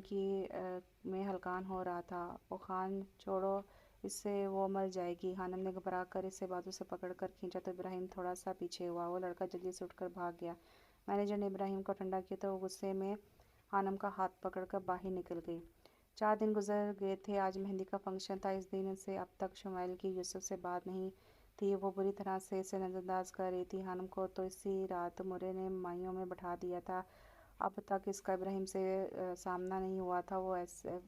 میں ہلکان ہو رہا تھا۔ او خان چھوڑو اسے، وہ مر جائے گی۔ خانم نے گھبرا کر اسے بازو سے پکڑ کر کھینچا تو ابراہیم تھوڑا سا پیچھے ہوا۔ وہ لڑکا جلدی سے اٹھ کر بھاگ گیا۔ مینیجر نے ابراہیم کو ٹھنڈا کیا تو وہ غصے میں خانم کا ہاتھ پکڑ کر باہر نکل گئی۔ 4 دن گزر گئے تھے، آج مہندی کا فنکشن تھا۔ اس دن سے اب تک شمائل کی یوسف سے بات نہیں تھی، وہ بری طرح سے اسے نظر انداز کر رہی تھی۔ خانم کو تو اسی رات مورے نے مائیوں میں بٹھا دیا تھا، اب تک اس کا ابراہیم سے سامنا نہیں ہوا تھا۔ وہ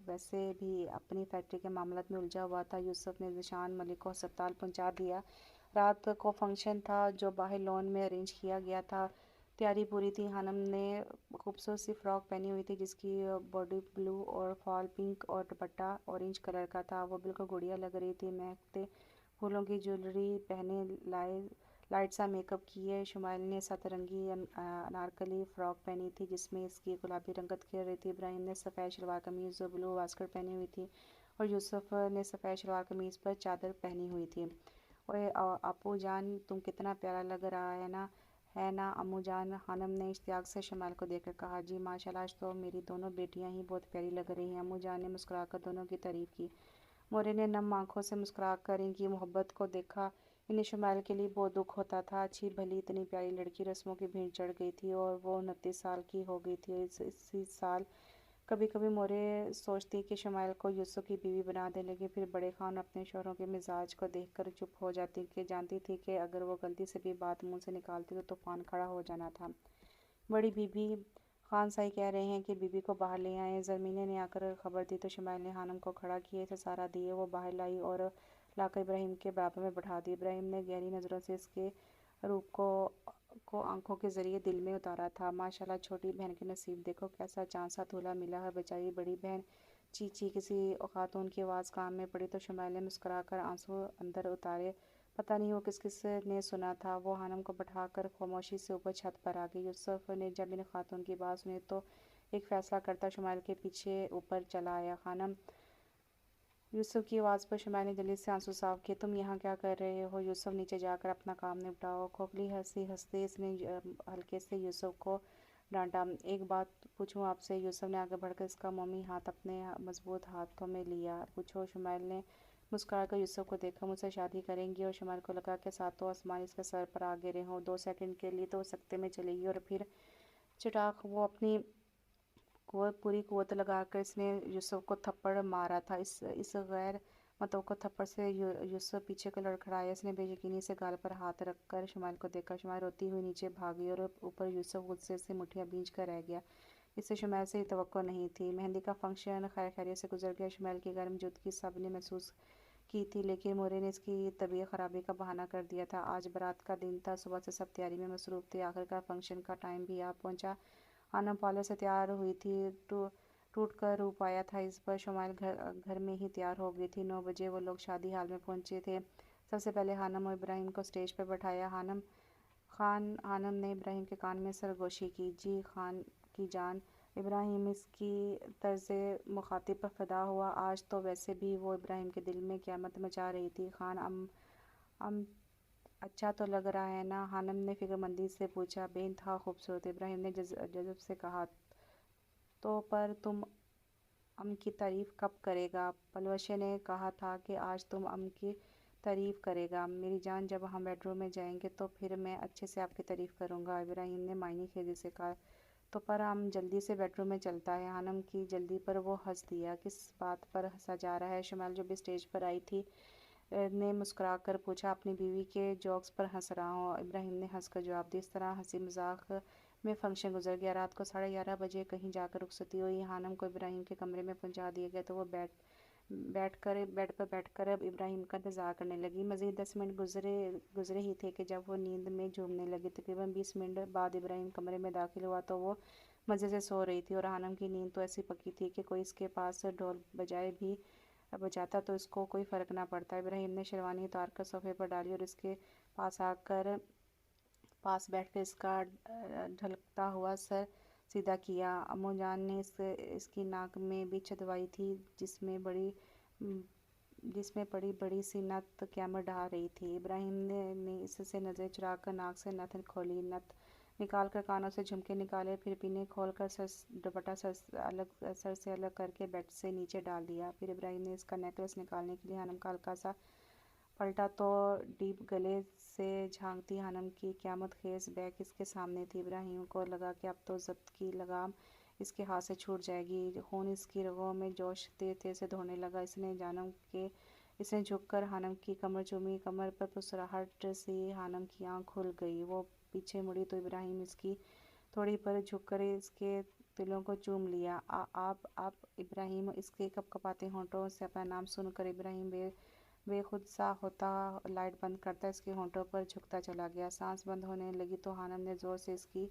ویسے بھی اپنی فیکٹری کے معاملات میں الجھا ہوا تھا۔ یوسف نے ذیشان ملک کو ہسپتال پہنچا دیا۔ رات کو فنکشن تھا جو باہر لان میں ارینج کیا گیا تھا۔ تیاری پوری تھی۔ خانم نے خوبصورت سی فراک پہنی ہوئی تھی جس کی باڈی بلو اور فال پنک اور دوپٹہ اورنج کلر کا تھا، وہ بالکل گڑیا لگ رہی تھی۔ مہکتے پھولوں کی جویلری پہنے، لائٹ سا میک اپ کیے، شمائل نے 7 رنگی انارکلی فراک پہنی تھی جس میں اس کی گلابی رنگت کھل رہی تھی۔ ابراہیم نے سفید شلوار قمیض اور بلو واسکٹ پہنی ہوئی تھی اور یوسف نے سفید شلوار قمیض پر چادر پہنی ہوئی تھی۔ اوئے اپو جان، تم کتنا پیارا لگ رہا ہے نا امو جان؟ خانم نے اشتیاق سے شمائل کو دیکھ کر کہا۔ جی ماشاء اللہ، آج تو میری دونوں بیٹیاں ہی بہت پیاری لگ رہی ہیں، امو جان نے مسکرا کر دونوں کی تعریف کی۔ مورے نے نم آنکھوں سے مسکرا کر ان کی محبت کو دیکھا۔ انہیں شمائل کے لیے بہت دکھ ہوتا تھا، اچھی بھلی اتنی پیاری لڑکی رسموں کی بھیڑ چڑھ گئی تھی اور وہ 29 سال کی ہو گئی تھی۔ اسی سال کبھی کبھی مورے سوچتی کہ شمائل کو یوسف کی بیوی بنا دے، لیکن پھر بڑے خان اپنے شوہروں کے مزاج کو دیکھ کر چپ ہو جاتی کہ جانتی تھی کہ اگر وہ غلطی سے بھی بات منہ سے نکالتی تو طوفان کھڑا ہو جانا تھا۔ بڑی بی بی، خان صاحب کہہ رہے ہیں کہ بی بی کو باہر لے آئیں۔ زرمینے نے آ کر خبر دی تو شمائل نے خانم کو کھڑا کیے، اسے سہارا دیے وہ باہر لائی اور لا کر ابراہیم کے برابر میں بٹھا دی۔ ابراہیم نے گہری نظروں سے اس کے روپ کو آنکھوں کے ذریعے دل میں اتارا تھا۔ ماشاء اللہ، چھوٹی بہن کے نصیب دیکھو، کیسا چاند سا دولہا ملا ہے، بیچاری بڑی بہن چیچی کسی خاتون کی آواز کان میں پڑی تو شمائل نے مسکرا کر آنسو اندر اتارے۔ پتہ نہیں وہ کس نے سنا تھا۔ وہ خانم کو بٹھا کر خاموشی سے اوپر چھت پر آ گئی۔ یوسف نے جب ان خاتون کی بات سنی تو ایک فیصلہ کرتا شمائل کے پیچھے اوپر چلا آیا۔ خانم! یوسف کی آواز پر شمائل نے جلدی سے آنسو صاف کیے۔ تم یہاں کیا کر رہے ہو؟ یوسف نیچے جا کر اپنا کام نپٹاؤ۔ کھوکھلی ہنسی ہنستے اس نے ہلکے سے یوسف کو ڈانٹا۔ ایک بات پوچھوں آپ سے؟ یوسف نے آگے بڑھ کر اس کا مومی ہاتھ اپنے مضبوط ہاتھوں میں لیا۔ پوچھو۔ شمائل نے مسکرا کر یوسف کو دیکھا۔ مجھ سے شادی کریں گی؟ اور شمائل کو لگا کہ ساتوں آسمان اس کے سر پر آ گرے ہوں۔ 2 سیکنڈ کے لیے تو وہ سکتے میں چلی گئی اور پھر چٹاک وہ اپنی پوری قوت لگا کر اس نے یوسف کو تھپڑ مارا تھا۔ اس غیر متوقع تھپڑ سے یوسف پیچھے کو لڑکھڑایا۔ اس نے بے یقینی سے گال پر ہاتھ رکھ کر شمائل کو دیکھا۔ شمائل روتی ہوئی نیچے بھاگ گئی اور اوپر یوسف غصے سے مٹھیاں بھینج کر رہ گیا۔ اسے شمائل سے یہ توقع نہیں تھی۔ مہندی کا فنکشن خیر خیریت سے گزر گیا۔ شمائل کی گرم جوتگی سب نے محسوس کی تھی، لیکن مورے نے اس کی طبیعت خرابی کا بہانہ کر دیا تھا۔ آج بارات کا دن تھا۔ صبح سے سب تیاری میں مصروف تھے۔ آخرکار فنکشن کا ٹائم بھی آ پہنچا۔ خانم پارلر سے تیار ہوئی تھی، ٹوٹ کر روپ آیا تھا اس پر۔ شمائل گھر میں ہی تیار ہو گئی تھی۔ 9 بجے وہ لوگ شادی ہال میں پہنچے تھے۔ سب سے پہلے خانم اور ابراہیم کو اسٹیج پر بٹھایا۔ خانم نے ابراہیم کے کان میں سرگوشی کی۔ جی خان کی جان۔ ابراہیم اس کی طرز مخاطب پر فدا ہوا۔ آج تو ویسے بھی وہ ابراہیم کے دل میں قیامت مچا رہی تھی۔ خان اچھا تو لگ رہا ہے نا؟ خانم نے فکرمندی سے پوچھا۔ بے انتہا خوبصورت، ابراہیم نے جذب سے کہا۔ تو پر تم کی تعریف کب کرے گا؟ پلوشے نے کہا تھا کہ آج تم کی تعریف کرے گا۔ میری جان، جب ہم بیڈ روم میں جائیں گے تو پھر میں اچھے سے آپ کی تعریف کروں گا، ابراہیم نے معنی خیزی سے کہا۔ تو پر جلدی سے بیڈ روم میں چلتا ہے۔ خانم کی جلدی پر وہ ہنس دیا۔ کس بات پر ہنسا جا رہا ہے؟ شمائل جو بھی اسٹیج پر آئی تھی نے مسکرا کر پوچھا۔ اپنی بیوی کے جوکس پر ہنس رہا ہوں، ابراہیم نے ہنس کر جواب دیا۔ اس طرح ہنسی مذاق میں فنکشن گزر گیا۔ رات کو 11:30 بجے کہیں جا کر رخصتی ہوئی۔ خانم کو ابراہیم کے کمرے میں پہنچا دیا گیا تو وہ بیڈ پر بیٹھ کر اب ابراہیم کا انتظار کرنے لگی۔ مزید 10 منٹ گزرے ہی تھے کہ جب وہ نیند میں جھومنے لگی۔ تقریباً 20 منٹ بعد ابراہیم کمرے میں داخل ہوا تو وہ مزے سے سو رہی تھی اور خانم کی نیند تو ایسی پکی تھی کہ کوئی اس کے پاس ڈھول بجاتا تو اس کو کوئی فرق نہ پڑتا۔ ابراہیم نے شیروانی اتار کر صوفے پر ڈالی اور اس کے پاس بیٹھ کر اس کا ڈھلکتا ہوا سر سیدھا کیا۔ امّو جان نے اس کی ناک میں بھی چدوائی تھی، جس میں بڑی بڑی سی نت قیامت ڈھا رہی تھی۔ ابراہیم نے اس سے نظریں چرا کر ناک سے نت کھولی، نت نکال کر کانوں سے جھمکے نکالے، پھر پینے کھول کر دوپٹہ سر سے الگ کر کے بیڈ سے نیچے ڈال دیا۔ پھر ابراہیم نے اس کا نیکلس نکالنے کے لیے خانم کا ہلکا سا پلٹا تو ڈیپ گلے سے جھانکتی خانم کی قیامت خیز بیک اس کے سامنے تھی۔ ابراہیم کو لگا کہ اب تو ضبط کی لگام اس کے ہاتھ سے چھوٹ جائے گی۔ خون اس کی رگوں میں جوش تیز تیز سے دوڑنے لگا۔ اس نے جھک کر خانم کی کمر چومی، کمر پر مسکراہٹ سی۔ خانم کی آنکھ کھل گئی۔ وہ پیچھے مڑی تو ابراہیم اس کی تھوڑی پر جھک کر اس کے تلوں کو چوم لیا۔ آپ ابراہیم اس کے کپکپاتے ہونٹوں سے اپنا نام سن کر ابراہیم بے خود سا ہوتا لائٹ بند کرتا اس کے ہونٹوں پر جھکتا چلا گیا۔ سانس بند ہونے لگی تو خانم نے زور سے اس کی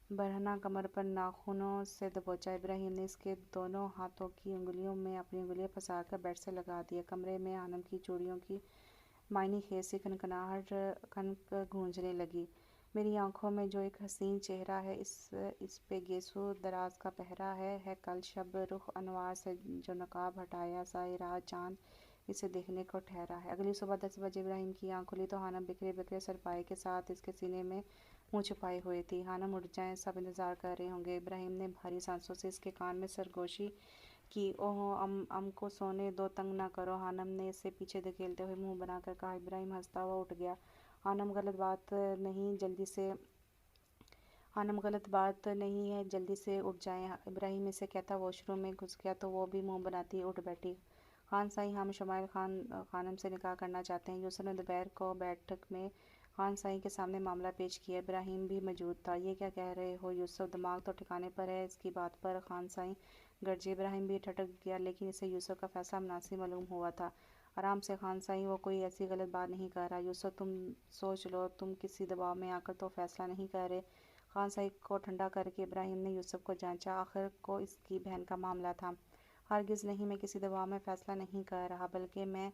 برہنہ کمر پر ناخنوں سے دبوچا۔ ابراہیم نے اس کے دونوں ہاتھوں کی انگلیوں میں اپنی انگلیاں پھنسا کر بیڈ سے لگا دیا۔ کمرے میں خانم کی چوڑیوں کی معنی خیز سی کھنک گونجنے لگی۔ میری آنکھوں میں جو ایک حسین چہرہ ہے، اس پہ گیسو دراز کا پہرا ہے کل شب رخ انوار سے جو نقاب ہٹایا، ساری رات چاند اسے دیکھنے کو ٹھہرا ہے۔ اگلی صبح 10 بجے ابراہیم کی آنکھ کھلی تو خانم بکھرے بکھرے سرپائی کے ساتھ اس کے سینے میں منہ چھپائے ہوئے تھی۔ خانم اٹھ جائیں، سب انتظار کر رہے ہوں گے۔ ابراہیم نے بھاری سانسوں سے اس کے کان میں سرگوشی کی۔ اوہ کو سونے دو، تنگ نہ کرو، خانم نے اسے پیچھے دھکیلتے ہوئے منہ بنا کر کہا۔ ابراہیم ہنستا ہوا اٹھ گیا۔ خانم غلط بات نہیں ہے، جلدی سے اٹھ جائیں۔ ابراہیم اسے کہتا واش روم میں گھس گیا تو وہ بھی منہ بناتی اٹھ بیٹھی۔ خان صاحب، ہم شمائل خانم سے نکاح کرنا چاہتے ہیں۔ یوسف نے دوپہر کو بیٹھک میں خان صاحب کے سامنے معاملہ پیش کیا۔ ابراہیم بھی موجود تھا۔ یہ کیا کہہ رہے ہو یوسف؟ دماغ تو ٹھکانے پر ہے اس کی بات پر؟ خان صاحب گرجے۔ ابراہیم بھی ٹھٹک گیا، لیکن اسے یوسف کا فیصلہ مناسب معلوم ہوا تھا۔ آرام سے خان صاحب، وہ کوئی ایسی غلط بات نہیں کر رہا۔ یوسف تم سوچ لو، تم کسی دباؤ میں آ کر تو فیصلہ نہیں کر رہے۔ خان صاحب کو ٹھنڈا کر کے ابراہیم نے یوسف کو جانچا۔ آخر کو اس کی بہن کا معاملہ تھا۔ ہرگز نہیں، میں کسی دباؤ میں فیصلہ نہیں کر رہا، بلکہ میں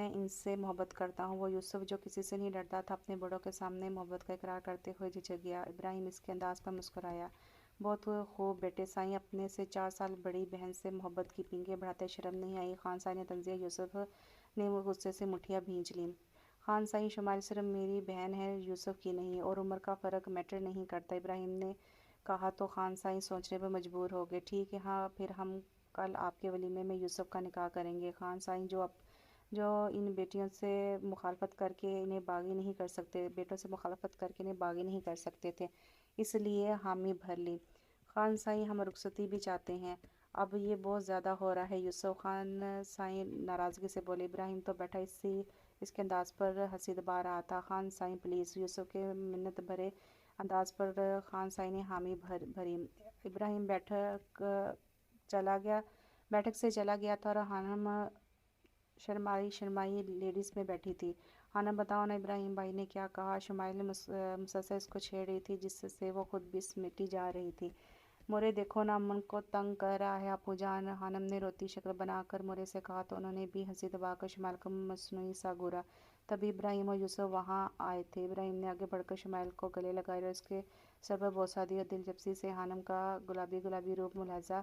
ان سے محبت کرتا ہوں۔ وہ یوسف جو کسی سے نہیں ڈرتا تھا، اپنے بڑوں کے سامنے محبت کا اقرار کرتے ہوئے جھجک گیا۔ ابراہیم اس کے انداز پر مسکرایا۔ بہت خوب بیٹے، سائیں اپنے سے 4 سال بڑی بہن سے محبت کی پنگیں بڑھاتے شرم نہیں آئی؟ خان سائیں نے تنزیہ۔ یوسف نے غصے سے مٹھیاں بھینچ لیں۔ خان سائیں، شمائل صرف میری بہن ہے، یوسف کی نہیں، اور عمر کا فرق میٹر نہیں کرتا، ابراہیم نے کہا تو خان سائیں سوچنے پر مجبور ہو گئے۔ ٹھیک ہے، ہاں، پھر ہم کل آپ کے ولیمے میں یوسف کا نکاح کریں گے۔ خان سائیں جو ان بیٹوں سے مخالفت کر کے انہیں باغی نہیں کر سکتے تھے، اس لیے حامی بھر لی۔ خان سائیں، ہم رخصتی بھی چاہتے ہیں، اب یہ بہت زیادہ ہو رہا ہے یوسف۔ خان سائیں ناراضگی سے بولے۔ ابراہیم تو بیٹھا اس کے انداز پر ہنسی دبا رہا تھا۔ خان سائیں پلیز، یوسف کے منت بھرے انداز پر خان سائیں نے حامی بھری۔ ابراہیم بیٹھک سے چلا گیا تھا اور ہانم شرمائی لیڈیز میں بیٹھی تھی۔ ہانم، بتاؤ نا ابراہیم بھائی نے کیا کہا؟ شمائل نے مسلسل اس کو چھیڑ رہی تھی، جس سے وہ خود بھی سمٹی جا رہی تھی۔ مورے دیکھو نا، امن کو تنگ کر رہا ہے اپو جان، ہانم نے روتی شکل بنا کر مورے سے کہا تو انہوں نے بھی ہنسی دبا کر شمائل کو مصنوعی سا گھورا۔ تبھی ابراہیم اور یوسف وہاں آئے تھے۔ ابراہیم نے آگے بڑھ کر شمائل کو گلے لگایا اور اس کے سر پر بوسہ دیا، دلچسپی سے ہانم کا گلابی روپ ملاحظہ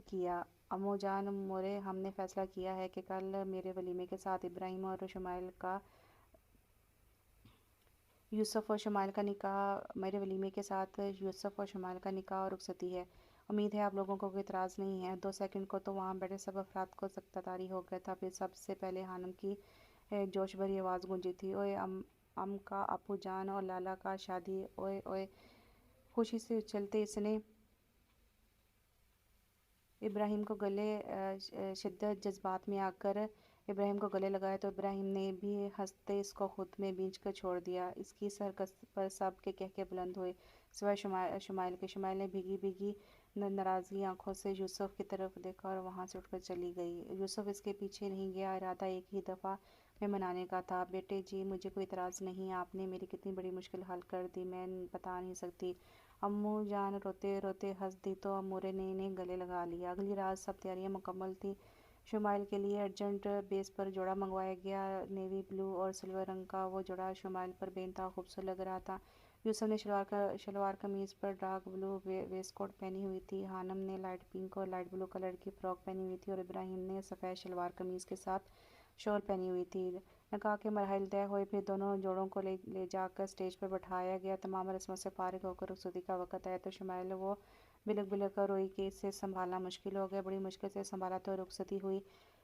کیا۔ امو جان، مورے، ہم نے فیصلہ کیا ہے کہ کل میرے ولیمے کے ساتھ ابراہیم اور شمائل کا یوسف اور شمائل کا نکاح میرے ولیمے کے ساتھ یوسف اور شمائل کا نکاح اور رخصتی ہے۔ امید ہے آپ لوگوں کو کوئی اعتراض نہیں ہے۔ 2 سیکنڈ کو تو وہاں بیٹھے سب افراد کو سخت طاری ہو گیا تھا۔ پھر سب سے پہلے ہانم کی جوش بھری آواز گونجی تھی، اوئے ام کا اپو جان اور لالا کا شادی، اوئے اوئے۔ خوشی سے اچھلتے اس نے ابراہیم کو گلے شدت جذبات میں آ کر ابراہیم کو گلے لگایا تو ابراہیم نے بھی ہنستے اس کو خود میں بھینچ کر چھوڑ دیا۔ اس کی سرکش پر سب کے کہکے بلند ہوئے، سوائے شمائل کے۔ شمائل نے بھیگی ناراضگی آنکھوں سے یوسف کی طرف دیکھا اور وہاں سے اٹھ کر چلی گئی۔ یوسف اس کے پیچھے نہیں گیا، ارادہ ایک ہی دفعہ میں منانے کا تھا۔ بیٹے جی، مجھے کوئی اعتراض نہیں، آپ نے میری کتنی بڑی مشکل حل کر دی، میں بتا نہیں سکتی۔ امو جان روتے روتے ہنس دی تو مورے نے انہیں گلے لگا لیا۔ اگلی رات سب تیاریاں مکمل تھیں۔ شمائل کے لیے ارجنٹ بیس پر جوڑا منگوایا گیا۔ نیوی بلو اور سلور رنگ کا وہ جوڑا شمائل پر بے انتہا خوبصورت لگ رہا تھا۔ یوسف نے شلوار قمیض پر ڈارک بلو ویسٹ کوٹ پہنی ہوئی تھی، ہانم نے لائٹ پنک اور لائٹ بلو کلر کی فراک پہنی ہوئی تھی اور ابراہیم نے سفید شلوار قمیض کے ساتھ شال پہنی ہوئی تھی۔ نکاح کے مراحل طے ہوئے، پھر دونوں جوڑوں کو لے جا کر اسٹیج پر بٹھایا گیا۔ تمام رسموں سے فارغ ہو کر رخصتی کا وقت آیا تو شمائل وہ بلک کر روئی کہ اسے سنبھالنا مشکل ہو گیا۔ بڑی مشکل سے سنبھالا تو رخصتی ہوئی۔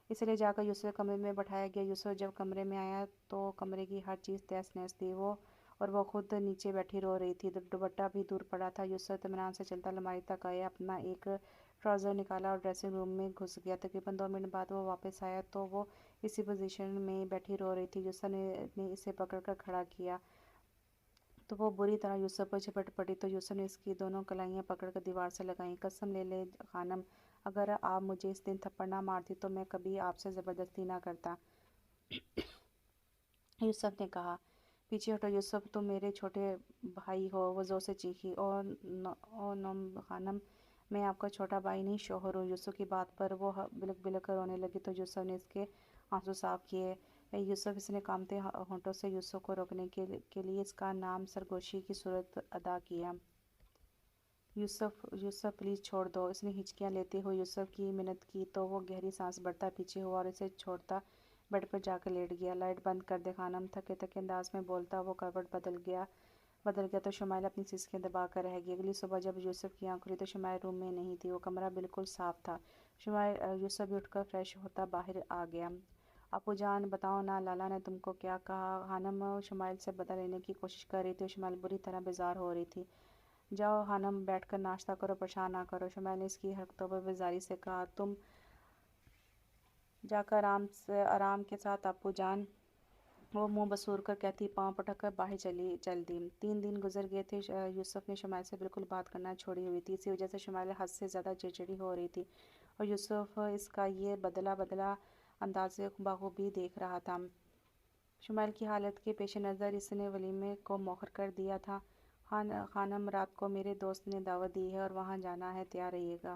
اسے لے جا کر یوسف کے کمرے میں بٹھایا گیا۔ یوسف جب کمرے میں آیا تو کمرے کی ہر چیز تہس نہس تھی، اور وہ خود نیچے بیٹھی رو رہی تھی۔ دوپٹہ بھی دور پڑا تھا۔ یوسف اطمینان سے چلتا الماری تک آیا، اپنا ایک ٹراؤزر نکالا اور ڈریسنگ روم میں گھس گیا۔ تقریباً 2 منٹ بعد وہ واپس آیا تو وہ اسی پوزیشن میں بیٹھی رو رہی تھی۔ یوسف نے اسے پکڑ کر کھڑا کیا تو وہ بری طرح یوسف پر جھپٹ پڑی تو یوسف نے اس کی دونوں کلائیاں پکڑ کر دیوار سے لگائیں۔ قسم لے لے خانم، اگر آپ مجھے اس دن تھپڑ نہ مارتی تو میں کبھی آپ سے زبردستی نہ کرتا، یوسف نے کہا۔ پیچھے ہٹو یوسف، تم میرے چھوٹے بھائی ہو، وہ زور سے چیخی۔ او نو خانم، میں آپ کا چھوٹا بھائی نہیں، شوہر ہوں۔ یوسف کی بات پر وہ بلک کر رونے لگی تو یوسف نے اس کے آنسو صاف کیے۔ یوسف، اس نے کانپتے ہونٹوں سے یوسف کو روکنے کے لیے اس کا نام سرگوشی کی صورت ادا کیا۔ یوسف پلیز چھوڑ دو، اس نے ہچکیاں لیتے ہوئے یوسف کی منت کی تو وہ گہری سانس بھرتا پیچھے ہوا اور اسے چھوڑتا بیڈ پر جا کر لیٹ گیا۔ لائٹ بند کر دے خانم، تھکے انداز میں بولتا وہ کروٹ بدل گیا تو شمائل اپنی سسکیاں دبا کر رہ گئی۔ اگلی صبح جب یوسف کی آنکھ کھلی تو شمائل روم میں نہیں تھی، وہ کمرہ بالکل صاف تھا۔ یوسف بھی اٹھ کر فریش ہوتا باہر آ گیا۔ اپو جان، بتاؤ نا، لالا نے تم کو کیا کہا؟ خانم شمائل سے بدلہ لینے کی کوشش کر رہی تھی اور شمائل بری طرح بیزار ہو رہی تھی۔ جاؤ خانم، بیٹھ کر ناشتہ کرو، پریشان نہ کرو، شمائل نے اس کی حرکتوں پر بیزاری سے کہا۔ تم جا کر آرام کے ساتھ اپو جان، وہ منہ بسور کر کہتی پاؤں پٹک کر باہر چل دی۔ 3 دن گزر گئے تھے۔ یوسف نے شمائل سے بالکل بات کرنا چھوڑی ہوئی تھی، اسی وجہ سے شمائل حد سے زیادہ چڑچڑی ہو رہی تھی اور یوسف اس کا یہ بدلا انداز بخوبی دیکھ رہا تھا۔ شمائل کی حالت کے پیش نظر اس نے ولیمے کو مؤخر کر دیا تھا۔ خانم، رات کو میرے دوست نے دعوت دی ہے اور وہاں جانا ہے، تیار رہیے گا۔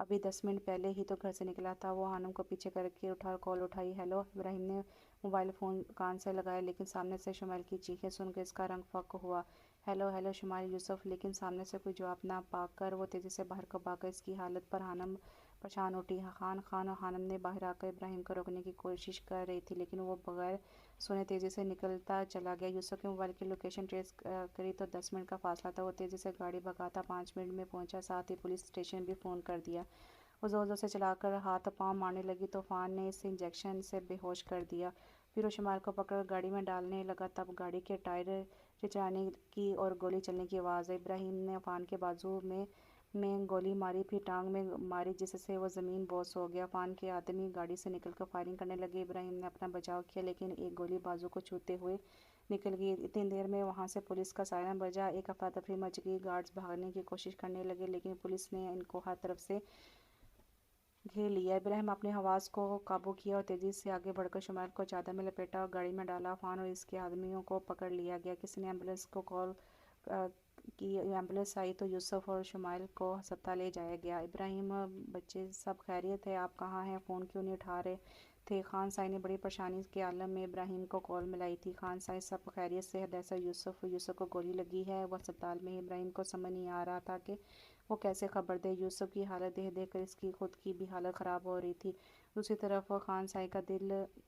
ابھی 10 منٹ پہلے ہی تو گھر سے نکلا تھا۔ وہ خانم کو پیچھے کر کے کال اٹھائی۔ ہیلو۔ ابراہیم نے موبائل فون کان سے لگایا، لیکن سامنے سے شمائل کی چیخیں سن کے اس کا رنگ فاق ہوا۔ ہیلو ہیلو شمائل، یوسف۔ لیکن سامنے سے کوئی جواب نہ پا کر وہ تیزی سے باہر کو بھاگا۔ اس کی حالت پر خانم پریشان اٹھی۔ خان خانم نے باہر آ کر ابراہیم کو روکنے کی کوشش کر رہی تھی، لیکن وہ بغیر سنے تیزی سے نکلتا چلا گیا۔ یوسف کے موبائل کی لوکیشن ٹریس کری تو 10 منٹ کا فاصلہ تھا۔ وہ تیزی سے گاڑی بھگاتا 5 منٹ میں پہنچا، ساتھ ہی پولیس اسٹیشن بھی فون کر دیا۔ وہ زور زور سے چلا کر ہاتھ پاؤں مارنے لگی تو عفان نے اسے انجیکشن سے بے ہوش کر دیا۔ پھر وہ شمائل کو پکڑ کر گاڑی میں ڈالنے لگا۔ تب گاڑی کے ٹائر چرچرانے کی اور گولی چلنے کی آواز آئی۔ ابراہیم نے عفان کے بازو میں گولی ماری، پھر ٹانگ میں ماری، جس سے وہ زمین بوس ہو گیا۔ عفان کے آدمی گاڑی سے نکل کر فائرنگ کرنے لگے۔ ابراہیم نے اپنا بچاؤ کیا، لیکن ایک گولی بازو کو چھوتے ہوئے نکل گئی۔ اتنی دیر میں وہاں سے پولیس کا سائرن بجا۔ ایک افراتفری مچ گئی۔ گارڈز بھاگنے کی کوشش کرنے لگے، لیکن پولیس نے ان کو ہر طرف سے گھیر لیا۔ ابراہیم اپنے حواس کو قابو کیا اور تیزی سے آگے بڑھ کر شمائل کو چادر میں لپیٹا اور گاڑی میں ڈالا۔ عفان اور اس کے آدمیوں کو پکڑ لیا گیا۔ کسی نے ایمبولینس کو کال کی۔ ایمبولینس آئی تو یوسف اور شمائل کو ہسپتال لے جایا گیا۔ ابراہیم، بچے سب خیریت ہے؟ آپ کہاں ہیں؟ فون کیوں نہیں اٹھا رہے تھے؟ خان سائی نے بڑی پریشانی کے عالم میں ابراہیم کو کال ملائی تھی۔ خان سائی، سب خیریت سے ہے؟ دراصل یوسف کو گولی لگی ہے، وہ ہسپتال میں ہے۔ ابراہیم کو سمجھ نہیں آ رہا تھا کہ وہ کیسے خبر دے۔ یوسف کی حالت دیکھ دیکھ کر اس کی خود کی بھی حالت خراب ہو رہی تھی۔ دوسری طرف خان سائی کا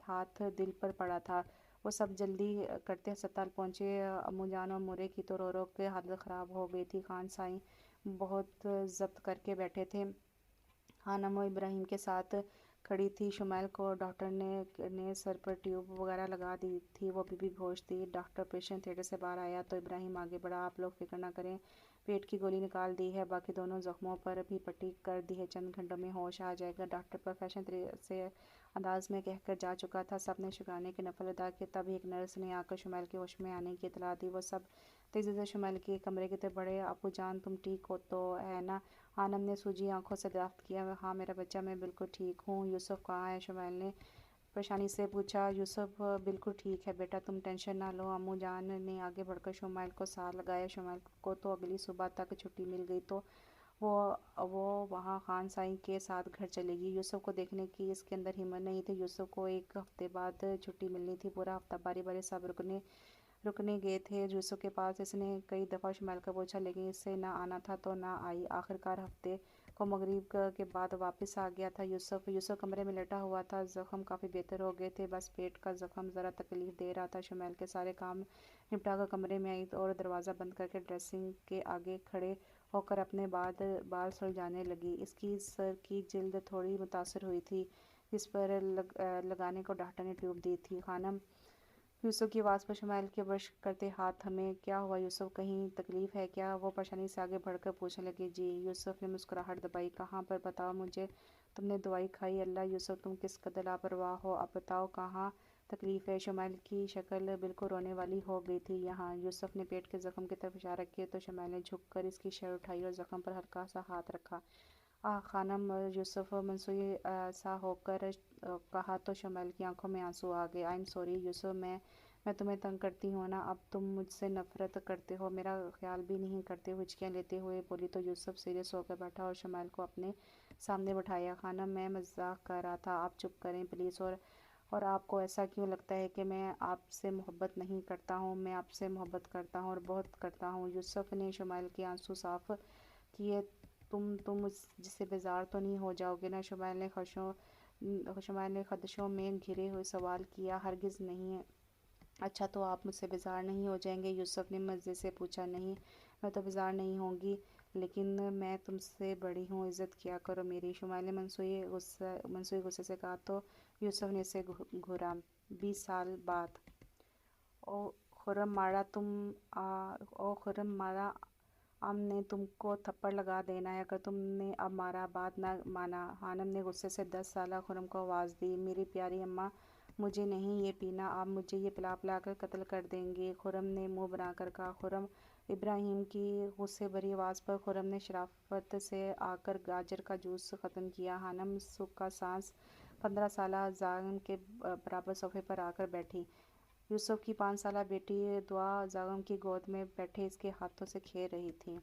ہاتھ دل پر پڑا تھا۔ وہ سب جلدی کرتے ہسپتال پہنچے۔ امو جان اور مورے کی تو رو رو کے حالت خراب ہو گئی تھی۔ خان سائی بہت ضبط کر کے بیٹھے تھے۔ خانم ابراہیم کے ساتھ کھڑی تھی۔ شمائل کو ڈاکٹر نے سر پر ٹیوب وغیرہ لگا دی تھی، وہ بھی ہوش تھی۔ ڈاکٹر آپریشن تھیٹر سے باہر آیا تو ابراہیم آگے بڑھا۔ آپ لوگ فکر نہ کریں، پیٹ کی گولی نکال دی ہے، باقی دونوں زخموں پر بھی پٹی کر دی ہے، چند گھنٹوں میں ہوش آ جائے گا۔ ڈاکٹر پروفیشنل سے انداز میں کہہ کر جا چکا تھا۔ سب نے شکرانے کے نفل ادا کیے۔ تب ایک نرس نے آ کر شمائل کے ہوش میں آنے کی اطلاع دی۔ وہ سب تیزی سے شمائل کے کمرے کی طرف بڑھے۔ ابو جان، تم ٹھیک ہو تو ہے نا؟ خانم نے سوجی آنکھوں سے دریافت کیا۔ ہاں میرا بچہ، میں بالکل ٹھیک ہوں۔ یوسف کہاں ہے؟ شمائل نے پریشانی سے پوچھا۔ یوسف بالکل ٹھیک ہے بیٹا، تم ٹینشن نہ لو۔ امو جان نے آگے بڑھ کر شمائل کو ساتھ لگایا۔ شمائل کو تو اگلی صبح تک چھٹی مل گئی تو وہ وہاں خان سائی کے ساتھ گھر چلے گی۔ یوسف کو دیکھنے کی اس کے اندر ہمت نہیں تھی۔ یوسف کو ایک ہفتے بعد چھٹی ملنی تھی۔ پورا ہفتہ باری باری سب رکنے گئے تھے یوسف کے پاس۔ اس نے کئی دفعہ شمائل کا پوچھا، لیکن اس سے نہ آنا تھا تو نہ آئی۔ آخرکار ہفتے کو مغرب کے بعد واپس آ گیا تھا یوسف کمرے میں لیٹا ہوا تھا۔ زخم کافی بہتر ہو گئے تھے، بس پیٹ کا زخم ذرا تکلیف دے رہا تھا۔ شمائل کے سارے کام نپٹا کر کمرے میں آئی اور دروازہ بند کر کے ڈریسنگ کے آگے کھڑے ہو کر اپنے بال سلجھانے لگی۔ اس کی سر کی جلد تھوڑی متاثر ہوئی تھی، جس پر لگانے کو ڈاکٹر نے ٹیوب دی تھی۔ خانم، یوسف کی آواز پر شمائل کے برش کرتے ہاتھ تھمے۔ کیا ہوا یوسف، کہیں تکلیف ہے کیا؟ وہ پریشانی سے آگے بڑھ کر پوچھنے لگے۔ جی۔ یوسف نے مسکراہٹ دبائی۔ کہاں پر؟ بتاؤ مجھے، تم نے دوائی کھائی؟ اللہ یوسف، تم کس قدر لاپرواہ ہو، اب بتاؤ کہاں تکلیف ہے؟ شمائل کی شکل بالکل رونے والی ہو گئی تھی۔ یہاں۔ یوسف نے پیٹ کے زخم کی طرف اشارہ کیا تو شمائل نے جھک کر اس کی شرٹ اٹھائی اور زخم پر ہلکا سا ہاتھ رکھا۔ آہ خانم، یوسف منسوئی سا ہو کر کہا تو شمائل کی آنکھوں میں آنسو آ گئے۔ آئی ایم سوری یوسف، میں تمہیں تنگ کرتی ہوں نا؟ اب تم مجھ سے نفرت کرتے ہو، میرا خیال بھی نہیں کرتے ہو؟ ہچکیاں لیتے ہوئے بولی تو یوسف سیریس ہو کر بیٹھا اور شمائل کو اپنے سامنے بٹھایا۔ خانم، میں مذاق کر رہا تھا، آپ چپ کریں پلیز۔ اور آپ کو ایسا کیوں لگتا ہے کہ میں آپ سے محبت نہیں کرتا ہوں؟ میں آپ سے محبت کرتا ہوں اور بہت کرتا ہوں۔ یوسف نے شمائل کے آنسو صاف کیے۔ تم مجھ سے بیزار تو نہیں ہو جاؤ گے نا؟ شمائل نے خدشوں میں گھرے ہوئے سوال کیا۔ ہرگز نہیں۔ اچھا تو آپ مجھ سے بیزار نہیں ہو جائیں گے؟ یوسف نے مزے سے پوچھا۔ نہیں، میں تو بیزار نہیں ہوں گی، لیکن میں تم سے بڑی ہوں، عزت کیا کرو میری، شمائل نے منسوئی غصے سے کہا تو یوسف نے اسے گھورا۔ 20 سال بعد۔ او خرم مارا، ام نے تم کو تھپڑ لگا دینا ہے اگر تم نے اب مارا بات نہ مانا۔ خانم نے غصے سے 10 سالہ خرم کو آواز دی۔ میری پیاری اماں، مجھے نہیں یہ پینا، آپ مجھے یہ پلا پلا کر قتل کر دیں گے، خرم نے منہ بنا کر کہا۔ خرم، ابراہیم کی غصے بھری آواز پر خرم نے شرافت سے آ کر گاجر کا جوس ختم کیا۔ خانم سکھ کا سانس 15 سالہ زاغم کے برابر صوفے پر آ کر بیٹھی۔ یوسف کی 5 سالہ بیٹی دعا زاغم کی گود میں بیٹھے اس کے ہاتھوں سے کھیل رہی تھی۔